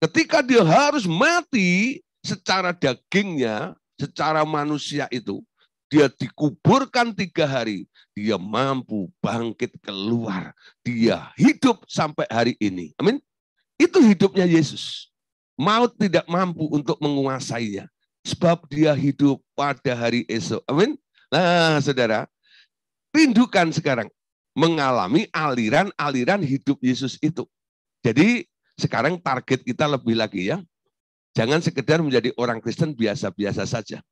Ketika dia harus mati secara dagingnya, secara manusia itu, dia dikuburkan 3 hari. Dia mampu bangkit keluar. Dia hidup sampai hari ini. Amin. Itu hidupnya Yesus. Maut tidak mampu untuk menguasainya. Sebab dia hidup pada hari esok. Amin. Nah, saudara, rindukan sekarang mengalami aliran-aliran hidup Yesus itu. Jadi sekarang target kita lebih lagi, ya. Jangan sekedar menjadi orang Kristen biasa-biasa saja.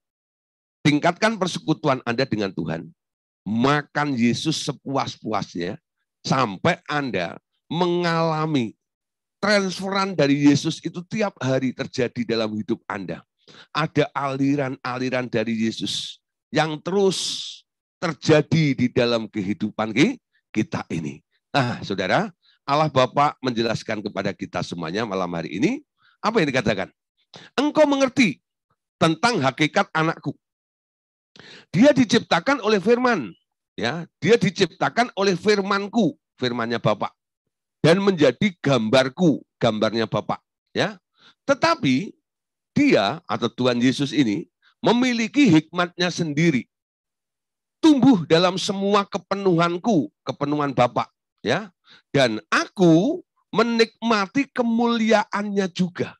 Tingkatkan persekutuan Anda dengan Tuhan. Makan Yesus sepuas-puasnya sampai Anda mengalami transferan dari Yesus itu tiap hari terjadi dalam hidup Anda. Ada aliran-aliran dari Yesus yang terus terjadi di dalam kehidupan kita ini. Nah, saudara, Allah Bapa menjelaskan kepada kita semuanya malam hari ini, apa yang dikatakan? Engkau mengerti tentang hakikat anakku. Dia diciptakan oleh firman, ya. Dia diciptakan oleh firmanku, firmannya Bapak, dan menjadi gambarku, gambarnya Bapak, ya. Tetapi dia atau Tuhan Yesus ini memiliki hikmatnya sendiri. Tumbuh dalam semua kepenuhanku, kepenuhan Bapak, ya. Dan aku menikmati kemuliaannya juga.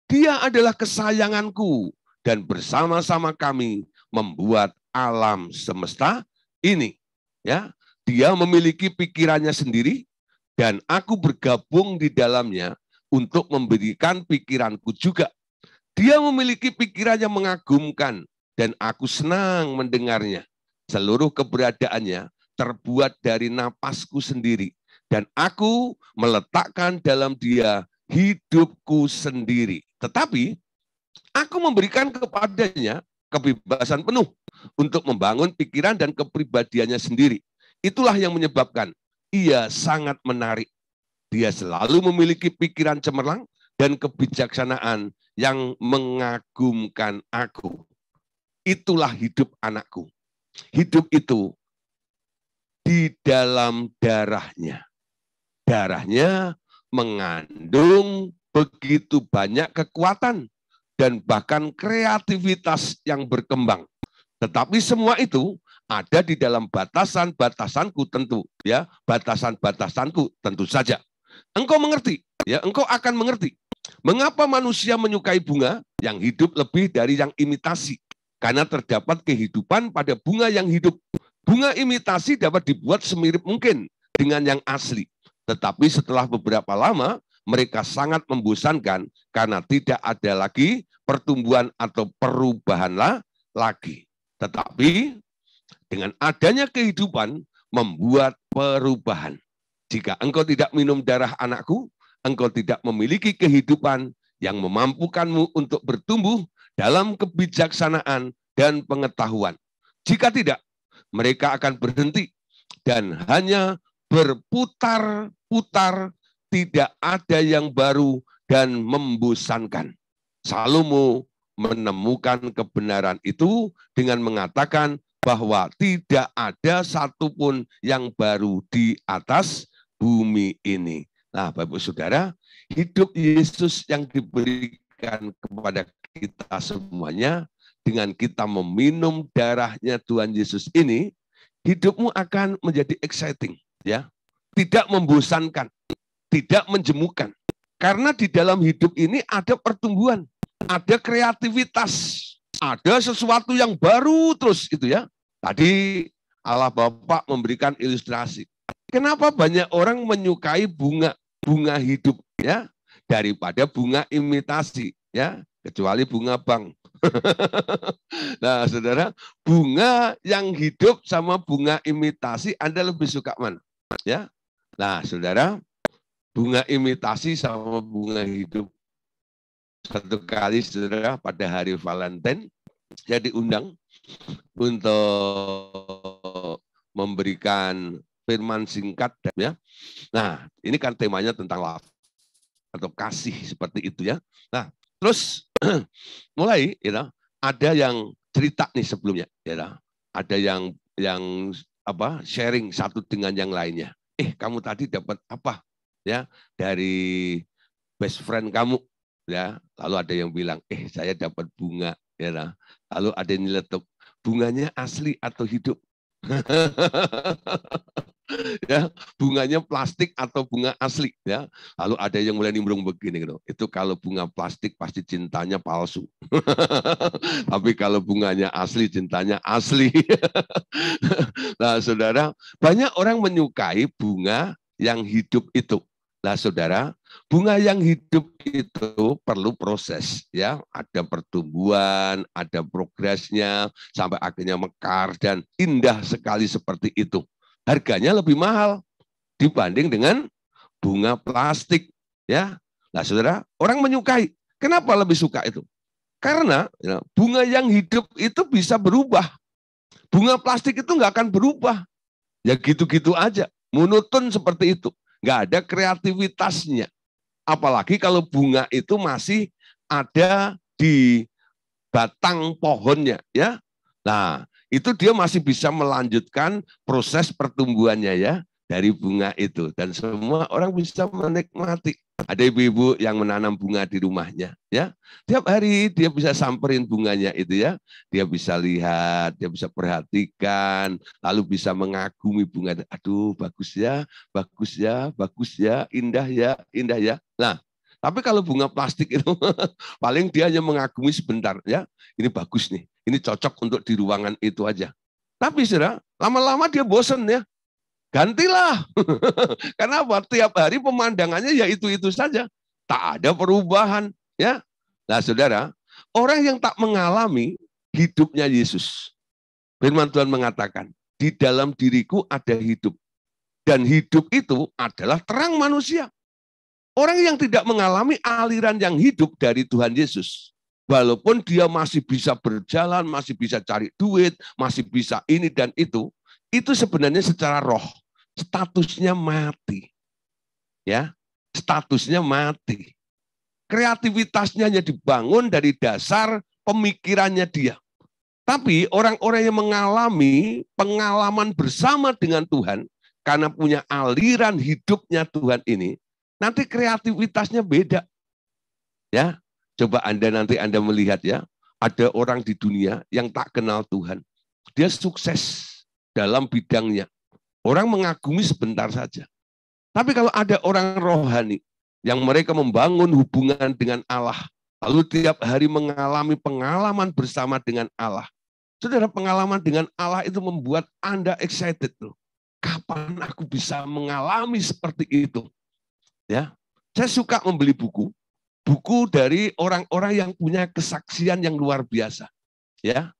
Dia adalah kesayanganku dan bersama-sama kami membuat alam semesta ini, ya. Dia memiliki pikirannya sendiri dan aku bergabung di dalamnya untuk memberikan pikiranku juga. Dia memiliki pikiran yang mengagumkan dan aku senang mendengarnya. Seluruh keberadaannya terbuat dari napasku sendiri dan aku meletakkan dalam dia hidupku sendiri. Tetapi aku memberikan kepadanya kebebasan penuh untuk membangun pikiran dan kepribadiannya sendiri. Itulah yang menyebabkan ia sangat menarik. Dia selalu memiliki pikiran cemerlang dan kebijaksanaan yang mengagumkan aku. Itulah hidup anakku. Hidup itu di dalam darahnya. Darahnya mengandung begitu banyak kekuatan dan bahkan kreativitas yang berkembang. Tetapi semua itu ada di dalam batasan-batasanku tentu, ya, batasan-batasanku tentu saja. Engkau mengerti, ya, engkau akan mengerti mengapa manusia menyukai bunga yang hidup lebih dari yang imitasi. Karena terdapat kehidupan pada bunga yang hidup. Bunga imitasi dapat dibuat semirip mungkin dengan yang asli. Tetapi setelah beberapa lama, mereka sangat membosankan karena tidak ada lagi pertumbuhan atau perubahan lagi. Tetapi dengan adanya kehidupan membuat perubahan. Jika engkau tidak minum darah anakku, engkau tidak memiliki kehidupan yang memampukanmu untuk bertumbuh dalam kebijaksanaan dan pengetahuan. Jika tidak, mereka akan berhenti dan hanya berputar-putar, tidak ada yang baru dan membosankan. Salomo menemukan kebenaran itu dengan mengatakan bahwa tidak ada satupun yang baru di atas bumi ini. Nah, Bapak Saudara, hidup Yesus yang diberikan kepada kita semuanya, dengan kita meminum darahnya Tuhan Yesus ini, hidupmu akan menjadi exciting, ya, tidak membosankan, tidak menjemukan. Karena di dalam hidup ini ada pertumbuhan, ada kreativitas, ada sesuatu yang baru terus itu ya. Tadi Allah Bapa memberikan ilustrasi. Kenapa banyak orang menyukai bunga hidup ya daripada bunga imitasi ya, kecuali bunga bank. Nah, Saudara, bunga yang hidup sama bunga imitasi Anda lebih suka mana? Ya. Nah, Saudara, bunga imitasi sama bunga hidup. Satu kali, Saudara, pada hari Valentine, saya diundang untuk memberikan firman singkat ya. Nah, ini kan temanya tentang love atau kasih seperti itu ya. Nah, terus mulai ya, ada yang cerita nih sebelumnya ya. Ada yang sharing satu dengan yang lainnya. Kamu tadi dapat apa ya dari best friend kamu ya. Lalu ada yang bilang, saya dapat bunga ya. Lalu ada yang nyeletuk, bunganya asli atau hidup? Ya, bunganya plastik atau bunga asli ya. Lalu ada yang mulai nimbrung begini gitu. Itu kalau bunga plastik pasti cintanya palsu. Tapi kalau bunganya asli, cintanya asli. Nah, Saudara, banyak orang menyukai bunga yang hidup itu. Nah, Saudara, bunga yang hidup itu perlu proses ya, ada pertumbuhan, ada progresnya sampai akhirnya mekar dan indah sekali seperti itu. Harganya lebih mahal dibanding dengan bunga plastik ya. Nah, Saudara, orang menyukai. Kenapa lebih suka itu? Karena ya, bunga yang hidup itu bisa berubah. Bunga plastik itu nggak akan berubah. Ya gitu-gitu aja, monoton seperti itu. Nggak ada kreativitasnya. Apalagi kalau bunga itu masih ada di batang pohonnya ya. Nah, itu dia masih bisa melanjutkan proses pertumbuhannya ya dari bunga itu dan semua orang bisa menikmati. Ada ibu-ibu yang menanam bunga di rumahnya ya. Tiap hari dia bisa samperin bunganya itu ya. Dia bisa lihat, dia bisa perhatikan, lalu bisa mengagumi bunga. Aduh, bagus ya, bagus ya, bagus ya, indah ya, indah ya. Nah, tapi kalau bunga plastik itu paling dia hanya mengagumi sebentar ya. Ini bagus nih, ini cocok untuk di ruangan itu aja. Tapi Saudara, lama-lama dia bosan ya. Gantilah. Karena tiap hari pemandangannya ya itu-itu saja. Tak ada perubahan ya. Nah, Saudara, orang yang tak mengalami hidupnya Yesus. Firman Tuhan mengatakan, di dalam diriku ada hidup. Dan hidup itu adalah terang manusia. Orang yang tidak mengalami aliran yang hidup dari Tuhan Yesus, walaupun dia masih bisa berjalan, masih bisa cari duit, masih bisa ini dan itu sebenarnya secara roh statusnya mati. Ya, statusnya mati. Kreativitasnya hanya dibangun dari dasar pemikirannya dia. Tapi orang-orang yang mengalami pengalaman bersama dengan Tuhan, karena punya aliran hidupnya Tuhan ini, nanti kreativitasnya beda. Ya, coba nanti Anda melihat ya, ada orang di dunia yang tak kenal Tuhan. Dia sukses dalam bidangnya. Orang mengagumi sebentar saja. Tapi kalau ada orang rohani yang mereka membangun hubungan dengan Allah, lalu tiap hari mengalami pengalaman bersama dengan Allah. Saudara, pengalaman dengan Allah itu membuat Anda excited tuh. Kapan aku bisa mengalami seperti itu? Ya, saya suka membeli buku dari orang-orang yang punya kesaksian yang luar biasa. Ya,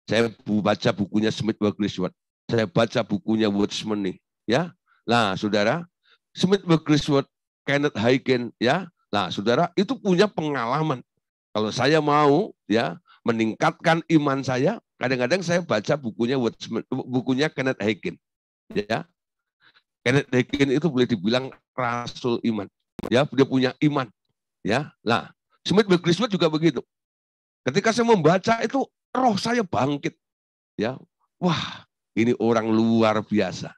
saya baca bukunya Smith Wigglesworth, saya baca bukunya Watchman. Ya, nah Saudara, Smith Wigglesworth, Kenneth Hagin, ya, nah Saudara itu punya pengalaman. Kalau saya mau ya meningkatkan iman saya, kadang-kadang saya baca bukunya Kenneth Hagin. Ya, Kenneth Hagin itu boleh dibilang rasul iman. Ya, dia punya iman. Ya, nah Smith Wigglesworth juga begitu. Ketika saya membaca itu, roh saya bangkit. Ya, wah, ini orang luar biasa.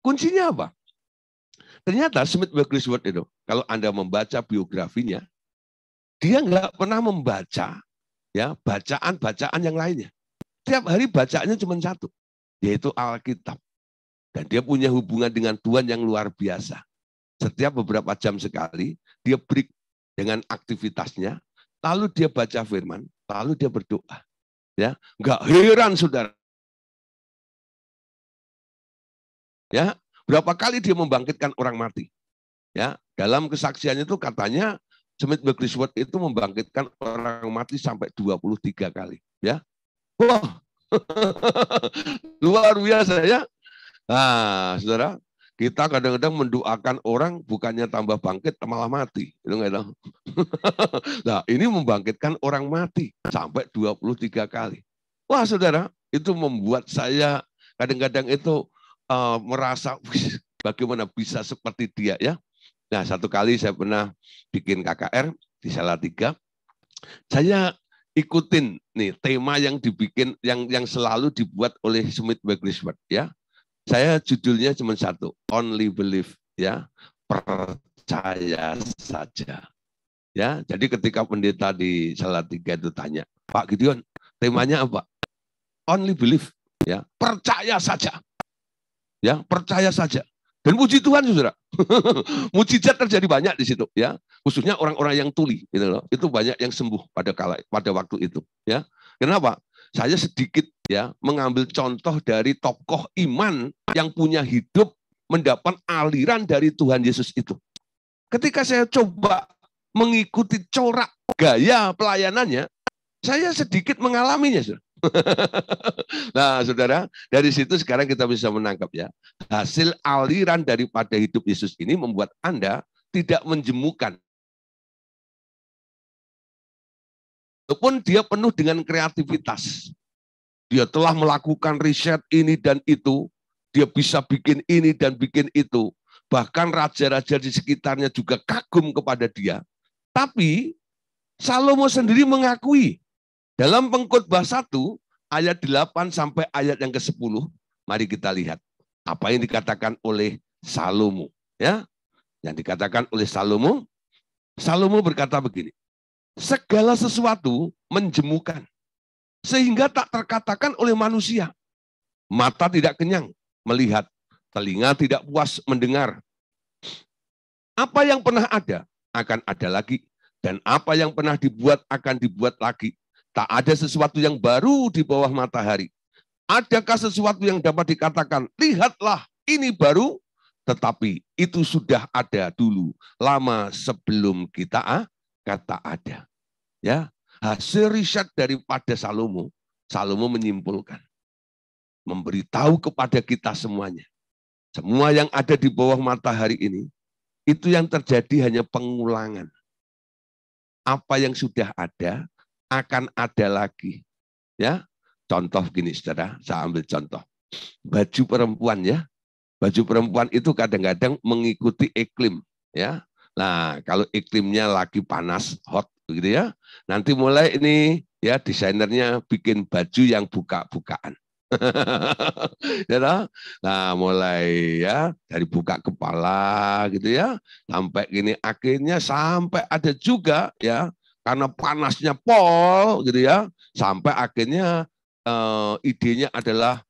Kuncinya apa? Ternyata Smith Wigglesworth itu, kalau Anda membaca biografinya, dia nggak pernah membaca ya bacaan-bacaan yang lainnya. Tiap hari bacaannya cuma satu, yaitu Alkitab. Dan dia punya hubungan dengan Tuhan yang luar biasa. Setiap beberapa jam sekali, dia break dengan aktivitasnya, lalu dia baca firman, lalu dia berdoa. Ya, nggak heran saudara. Ya, berapa kali dia membangkitkan orang mati. Ya, dalam kesaksiannya itu katanya Smith Wigglesworth itu membangkitkan orang mati sampai 23 kali. Ya, wah, luar biasa ya. Nah, saudara, kita kadang-kadang mendoakan orang bukannya tambah bangkit, malah mati. Itu enggak tahu. Nah, ini membangkitkan orang mati sampai 23 kali. Wah, saudara, itu membuat saya kadang-kadang itu merasa bagaimana bisa seperti dia ya. Nah, satu kali saya pernah bikin KKR di Salatiga. Saya ikutin nih tema yang dibikin yang selalu dibuat oleh Smith Wigglesworth ya. Saya judulnya cuma satu, only believe ya, percaya saja. Ya, jadi ketika pendeta di Salatiga itu tanya, Pak Gideon, temanya apa? Only believe ya, percaya saja. Ya, percaya saja. Dan puji Tuhan saudara, mujizat terjadi banyak di situ ya, khususnya orang-orang yang tuli gitu loh. Itu banyak yang sembuh pada waktu itu ya. Kenapa? Saya sedikit ya mengambil contoh dari tokoh iman yang punya hidup mendapat aliran dari Tuhan Yesus itu. Ketika saya coba mengikuti corak gaya pelayanannya, saya sedikit mengalaminya. Nah, saudara, dari situ sekarang kita bisa menangkap ya. Hasil aliran daripada hidup Yesus ini membuat Anda tidak menjemukan. Walaupun dia penuh dengan kreativitas. Dia telah melakukan riset ini dan itu. Dia bisa bikin ini dan bikin itu. Bahkan raja-raja di sekitarnya juga kagum kepada dia. Tapi Salomo sendiri mengakui dalam Pengkhotbah 1 ayat 8 sampai ayat yang ke-10, mari kita lihat apa yang dikatakan oleh Salomo. Ya, yang dikatakan oleh Salomo, Salomo berkata begini, segala sesuatu menjemukan, sehingga tak terkatakan oleh manusia. Mata tidak kenyang melihat, telinga tidak puas mendengar. Apa yang pernah ada, akan ada lagi. Dan apa yang pernah dibuat, akan dibuat lagi. Tak ada sesuatu yang baru di bawah matahari. Adakah sesuatu yang dapat dikatakan, lihatlah ini baru, tetapi itu sudah ada dulu, lama sebelum kita kata ada. Ya, hasil riset daripada Salomo, Salomo menyimpulkan, memberitahu kepada kita semuanya, semua yang ada di bawah matahari ini, itu yang terjadi hanya pengulangan. Apa yang sudah ada akan ada lagi. Ya, contoh gini, saudara, saya ambil contoh. Baju perempuan ya, baju perempuan itu kadang-kadang mengikuti iklim. Ya, nah kalau iklimnya lagi panas, hot, begitu ya. Nanti mulai ini ya desainernya bikin baju yang buka-bukaan. Ya, nah mulai ya dari buka kepala gitu ya sampai gini, akhirnya sampai ada juga ya karena panasnya pol gitu ya sampai akhirnya idenya adalah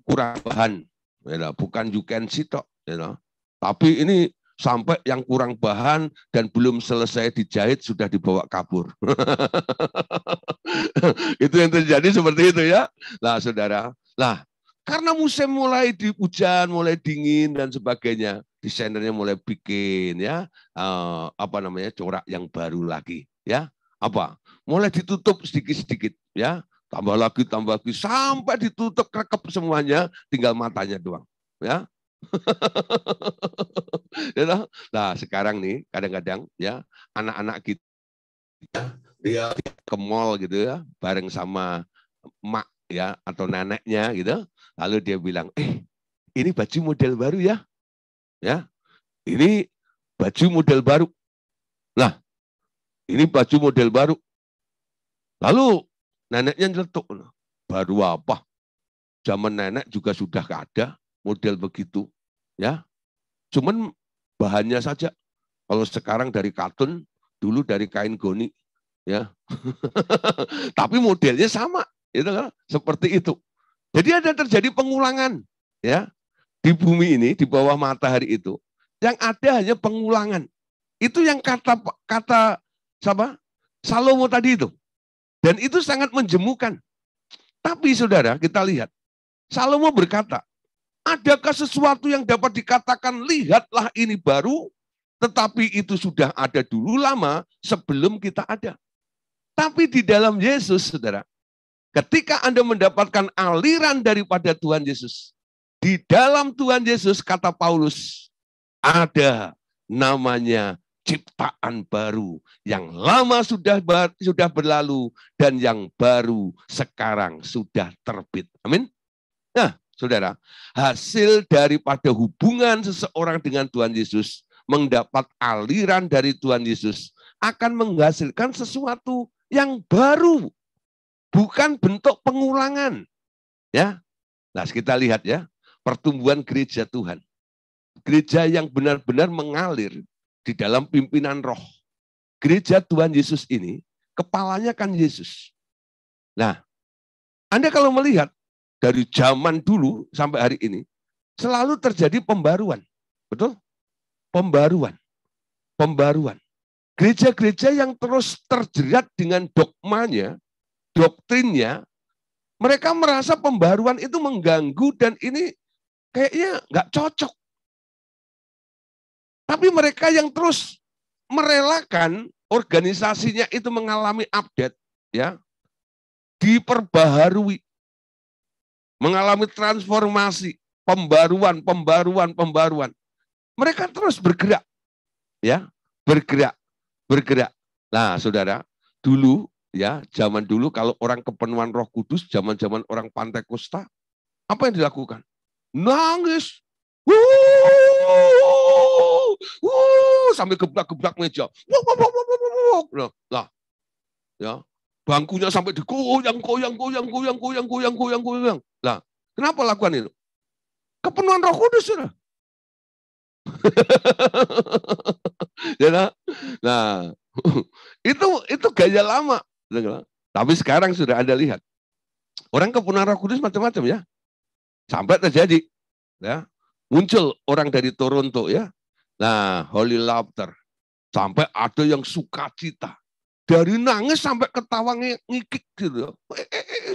kurang bahan ya, bukan you can see tok ya, tapi ini sampai yang kurang bahan dan belum selesai dijahit sudah dibawa kabur. Itu yang terjadi seperti itu ya. Nah, saudara, nah karena musim mulai di hujan, mulai dingin dan sebagainya, desainernya mulai bikin ya apa namanya corak yang baru lagi ya. Apa? Mulai ditutup sedikit-sedikit ya, tambah lagi sampai ditutup krekep semuanya, tinggal matanya doang ya. Nah, sekarang nih kadang-kadang ya anak-anak kita Dia ke mall gitu ya, bareng sama emak ya atau neneknya gitu. Lalu dia bilang, ini baju model baru ya, ini baju model baru. Nah, ini baju model baru. Lalu neneknya nyeletuk, baru apa? Zaman nenek juga sudah ada model begitu, ya. Cuman bahannya saja. Kalau sekarang dari katun, dulu dari kain goni, ya. Tapi modelnya sama, itu kan seperti itu. Jadi ada terjadi pengulangan, ya, di bumi ini, di bawah matahari itu, yang ada hanya pengulangan. Itu yang kata siapa? Salomo tadi itu. Dan itu sangat menjemukan. Tapi saudara, kita lihat, Salomo berkata, adakah sesuatu yang dapat dikatakan, lihatlah ini baru, tetapi itu sudah ada dulu lama sebelum kita ada. Tapi di dalam Yesus, saudara, ketika Anda mendapatkan aliran daripada Tuhan Yesus, di dalam Tuhan Yesus, kata Paulus, ada namanya ciptaan baru. Yang lama sudah berlalu dan yang baru sekarang sudah terbit. Amin. Nah, saudara, hasil daripada hubungan seseorang dengan Tuhan Yesus, mendapat aliran dari Tuhan Yesus, akan menghasilkan sesuatu yang baru, bukan bentuk pengulangan. Ya, nah kita lihat ya, pertumbuhan gereja Tuhan. Gereja yang benar-benar mengalir di dalam pimpinan roh. Gereja Tuhan Yesus ini, kepalanya kan Yesus. Nah, Anda kalau melihat, dari zaman dulu sampai hari ini, selalu terjadi pembaruan. Betul? Pembaruan. Pembaruan. Gereja-gereja yang terus terjerat dengan dogmanya, doktrinnya, mereka merasa pembaruan itu mengganggu dan ini kayaknya nggak cocok. Tapi mereka yang terus merelakan organisasinya itu mengalami update, ya, diperbaharui, mengalami transformasi, pembaruan. Mereka terus bergerak, ya, bergerak. Nah, saudara, dulu, ya, zaman dulu kalau orang kepenuhan Roh Kudus, zaman-zaman orang Pantekosta, apa yang dilakukan? Nangis, sampai gebrak-gebrak meja, lah, ya, bangkunya sampai digoyang. Lah, kenapa lakukan itu? Kepenuhan Roh Kudus, sudah. Nah, itu gaya lama. Tapi sekarang sudah Anda lihat, orang kepenuhan Roh Kudus macam-macam ya. Sampai terjadi, ya, muncul orang dari Toronto ya. Nah, Holy Laughter. Sampai ada yang sukacita. Dari nangis sampai ketawa ngikik gitu.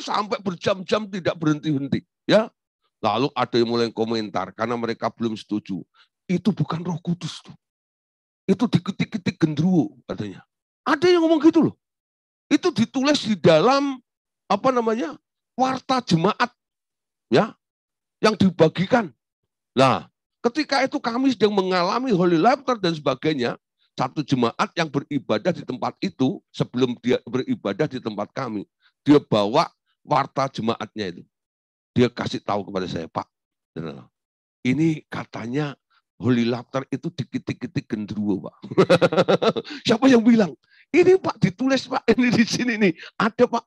Sampai berjam-jam tidak berhenti-henti. Ya. Lalu ada yang mulai komentar karena mereka belum setuju. Itu bukan Roh Kudus tuh. Itu diketik-ketik gendruwo katanya. Ada yang ngomong gitu loh. Itu ditulis di dalam warta jemaat ya yang dibagikan. Nah, ketika itu kami sedang mengalami Holy Laughter dan sebagainya, satu jemaat yang beribadah di tempat itu, sebelum dia beribadah di tempat kami, dia bawa warta jemaatnya itu. Dia kasih tahu kepada saya, Pak, ini katanya Holy Laughter itu diketik-ketik gendruwo, Pak. Siapa yang bilang? Ini Pak ditulis Pak, ini di sini nih. Ada Pak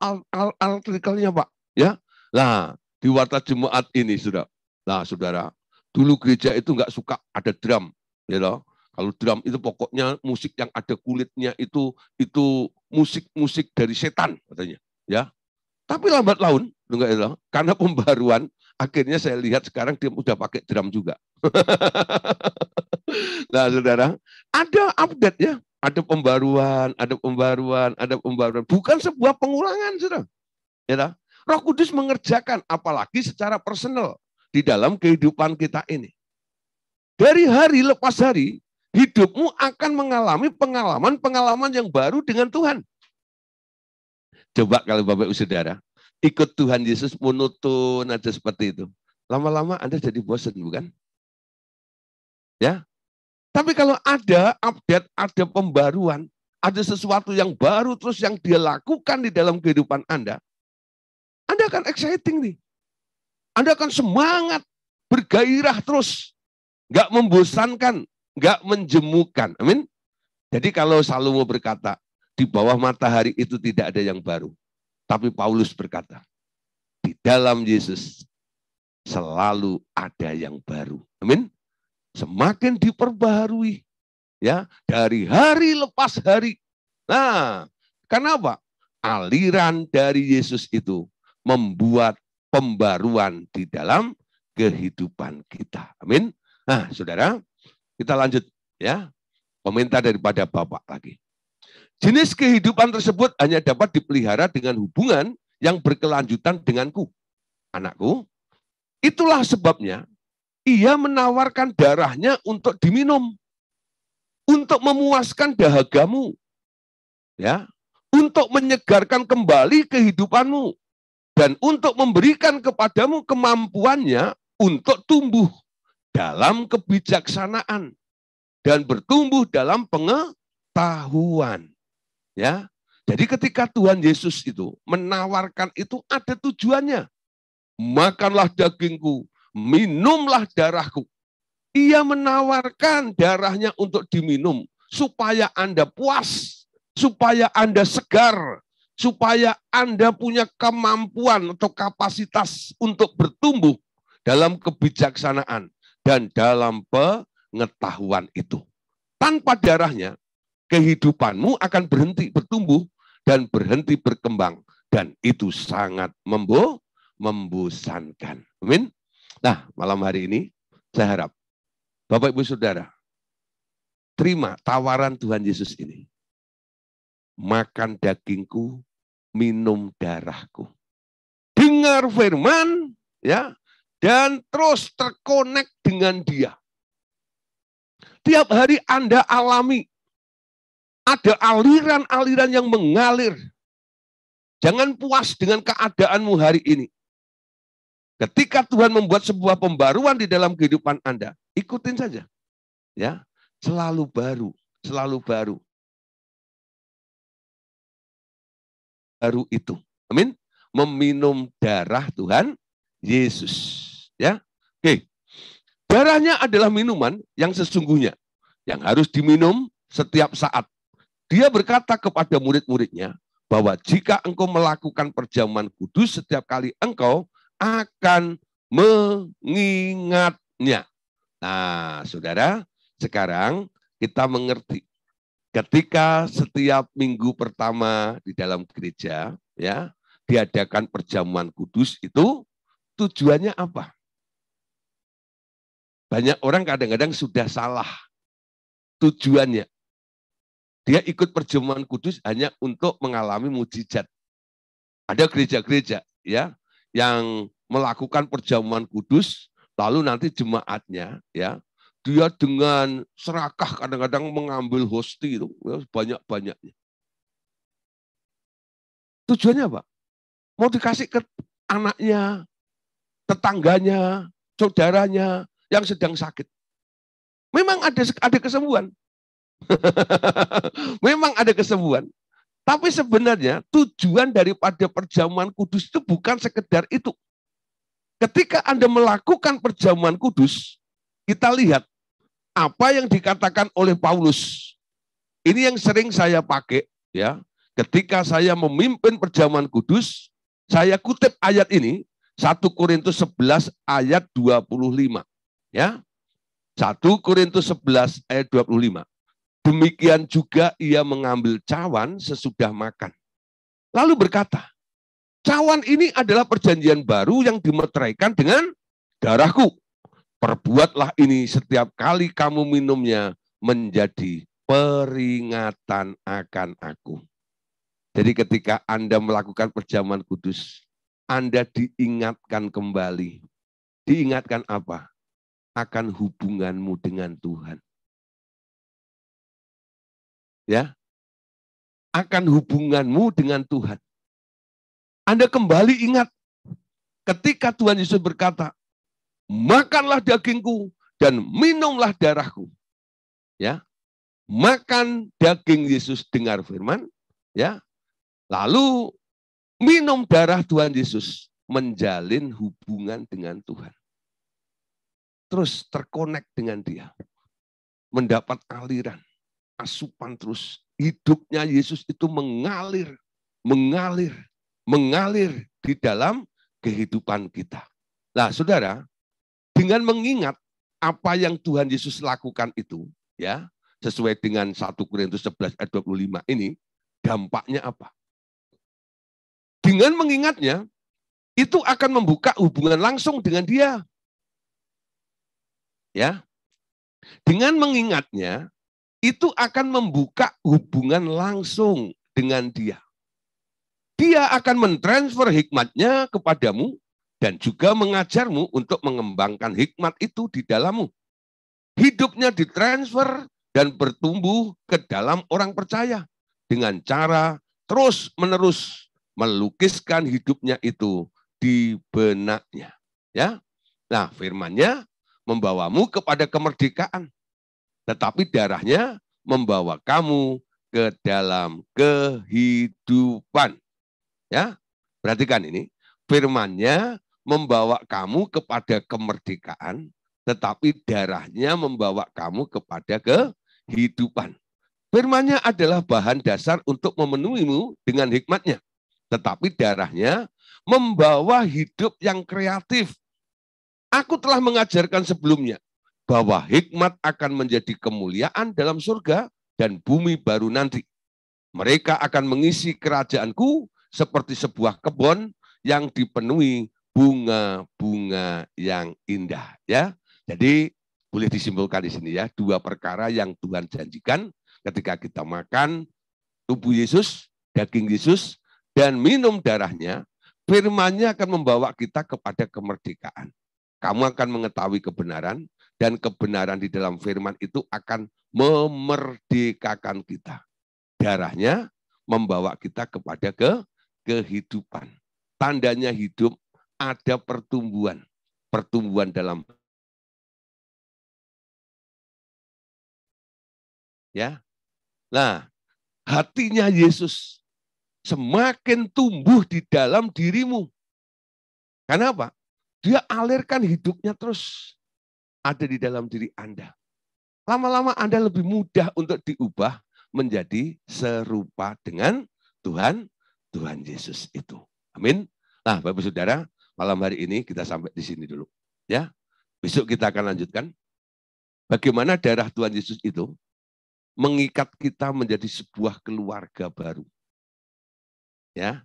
artikelnya Pak. Ya, nah di warta jemaat ini sudah. Nah saudara, dulu gereja itu nggak suka ada drum, ya loh. Kalau drum itu pokoknya musik yang ada kulitnya itu musik dari setan katanya. Ya, tapi lambat laun, enggak ya, karena pembaruan, akhirnya saya lihat sekarang dia udah pakai drum juga. Nah, saudara, ada update ya, ada pembaruan. Bukan sebuah pengulangan, saudara. Ya, Roh Kudus mengerjakan, apalagi secara personal di dalam kehidupan kita ini. Dari hari lepas hari, hidupmu akan mengalami pengalaman yang baru dengan Tuhan. Coba kalau Bapak Ibu Saudara, ikut Tuhan Yesus monoton aja seperti itu. Lama-lama Anda jadi bosan, bukan? Ya. Tapi kalau ada update, ada pembaruan, ada sesuatu yang baru terus yang dia lakukan di dalam kehidupan Anda akan exciting nih. Anda akan semangat, bergairah terus. Nggak membosankan, nggak menjemukan. Amin. Jadi kalau Salomo berkata, di bawah matahari itu tidak ada yang baru. Tapi Paulus berkata, di dalam Yesus selalu ada yang baru. Amin. Semakin diperbaharui. Ya, dari hari lepas hari. Nah, kenapa? Aliran dari Yesus itu membuat pembaruan di dalam kehidupan kita. Amin. Nah, saudara, kita lanjut ya. Komentar daripada Bapak lagi. Jenis kehidupan tersebut hanya dapat dipelihara dengan hubungan yang berkelanjutan denganku. Anakku, itulah sebabnya ia menawarkan darahnya untuk diminum. Untuk memuaskan dahagamu, ya, untuk menyegarkan kembali kehidupanmu, dan untuk memberikan kepadamu kemampuannya untuk tumbuh dalam kebijaksanaan dan bertumbuh dalam pengetahuan. Ya, jadi ketika Tuhan Yesus itu menawarkan itu ada tujuannya. Makanlah dagingku, minumlah darahku. Ia menawarkan darahnya untuk diminum, supaya Anda puas, supaya Anda segar, supaya Anda punya kemampuan atau kapasitas untuk bertumbuh dalam kebijaksanaan dan dalam pengetahuan itu. Tanpa darahnya, kehidupanmu akan berhenti bertumbuh dan berhenti berkembang. Dan itu sangat membosankan. Amin. Nah, malam hari ini saya harap Bapak Ibu Saudara, terima tawaran Tuhan Yesus ini. Makan dagingku, minum darahku. Dengar firman, ya, dan terus terkonek dengan Dia. Tiap hari Anda alami, ada aliran-aliran yang mengalir. Jangan puas dengan keadaanmu hari ini. Ketika Tuhan membuat sebuah pembaruan di dalam kehidupan Anda, ikutin saja. Ya, selalu baru, selalu baru. Baru itu. Amin. Meminum darah Tuhan Yesus, ya. Oke. Darahnya adalah minuman yang sesungguhnya yang harus diminum setiap saat. Dia berkata kepada murid-muridnya bahwa jika engkau melakukan perjamuan kudus setiap kali engkau akan mengingatnya. Nah, saudara, sekarang kita mengerti. Ketika setiap minggu pertama di dalam gereja, ya, diadakan perjamuan kudus itu tujuannya apa? Banyak orang kadang-kadang sudah salah tujuannya. Dia ikut perjamuan kudus hanya untuk mengalami mujizat. Ada gereja-gereja, ya, yang melakukan perjamuan kudus, lalu nanti jemaatnya, ya, dia dengan serakah kadang-kadang mengambil hosti itu, ya, banyak-banyaknya. Tujuannya apa? Mau dikasih ke anaknya, tetangganya, saudaranya yang sedang sakit. Memang ada kesembuhan. Memang ada kesembuhan. Tapi sebenarnya tujuan daripada perjamuan kudus itu bukan sekedar itu. Ketika Anda melakukan perjamuan kudus, kita lihat apa yang dikatakan oleh Paulus. Ini yang sering saya pakai, ya. Ketika saya memimpin perjamuan kudus, saya kutip ayat ini, 1 Korintus 11 ayat 25. Ya. 1 Korintus 11 ayat 25. Demikian juga ia mengambil cawan sesudah makan. Lalu berkata, cawan ini adalah perjanjian baru yang dimeteraikan dengan darahku. Perbuatlah ini setiap kali kamu minumnya menjadi peringatan akan aku. Jadi ketika Anda melakukan perjamuan kudus, Anda diingatkan kembali. Diingatkan apa? Akan hubunganmu dengan Tuhan. Ya, akan hubunganmu dengan Tuhan. Anda kembali ingat ketika Tuhan Yesus berkata, makanlah dagingku dan minumlah darahku. Ya, makan daging Yesus, dengar firman, ya. Lalu minum darah Tuhan Yesus, menjalin hubungan dengan Tuhan. Terus terkonek dengan Dia. Mendapat aliran, asupan terus. Hidupnya Yesus itu mengalir di dalam kehidupan kita. Nah, saudara, dengan mengingat apa yang Tuhan Yesus lakukan itu, ya, sesuai dengan 1 Korintus 11 ayat 25 ini, dampaknya apa? Dengan mengingatnya, itu akan membuka hubungan langsung dengan Dia. Ya. Dengan mengingatnya, itu akan membuka hubungan langsung dengan Dia. Dia akan mentransfer hikmatnya kepadamu dan juga mengajarmu untuk mengembangkan hikmat itu di dalammu. Hidupnya ditransfer dan bertumbuh ke dalam orang percaya dengan cara terus-menerus melukiskan hidupnya itu di benaknya. Ya. Nah, firman-Nya membawamu kepada kemerdekaan, tetapi darahnya membawa kamu ke dalam kehidupan. Ya, perhatikan ini, firman-Nya membawa kamu kepada kemerdekaan, tetapi darahnya membawa kamu kepada kehidupan. Firman-Nya adalah bahan dasar untuk memenuhimu dengan hikmat-Nya, tetapi darahnya membawa hidup yang kreatif. Aku telah mengajarkan sebelumnya bahwa hikmat akan menjadi kemuliaan dalam surga dan bumi baru nanti. Mereka akan mengisi kerajaanku seperti sebuah kebun yang dipenuhi bunga-bunga yang indah. Ya, jadi boleh disimpulkan di sini ya, dua perkara yang Tuhan janjikan ketika kita makan tubuh Yesus, daging Yesus, dan minum darahnya, firman-Nya akan membawa kita kepada kemerdekaan. Kamu akan mengetahui kebenaran, dan kebenaran di dalam firman itu akan memerdekakan kita. Darahnya membawa kita kepada kehidupan. Tandanya hidup ada pertumbuhan. Pertumbuhan dalam. Ya. Nah, hatinya Yesus semakin tumbuh di dalam dirimu. Kenapa? Dia alirkan hidupnya terus ada di dalam diri Anda. Lama-lama Anda lebih mudah untuk diubah menjadi serupa dengan Tuhan Yesus itu. Amin. Nah, Bapak Saudara, malam hari ini kita sampai di sini dulu. Ya, besok kita akan lanjutkan bagaimana darah Tuhan Yesus itu mengikat kita menjadi sebuah keluarga baru. Ya,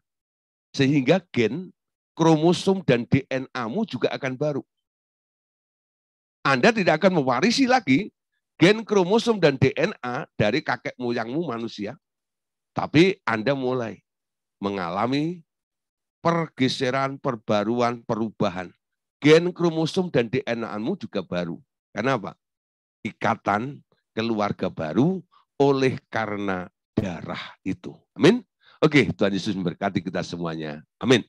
sehingga gen, kromosom dan DNA-mu juga akan baru. Anda tidak akan mewarisi lagi gen, kromosom, dan DNA dari kakek moyangmu manusia. Tapi Anda mulai mengalami pergeseran, perbaruan, perubahan. Gen, kromosom, dan DNA-mu juga baru. Kenapa? Ikatan keluarga baru oleh karena darah itu. Amin. Oke, Tuhan Yesus memberkati kita semuanya. Amin.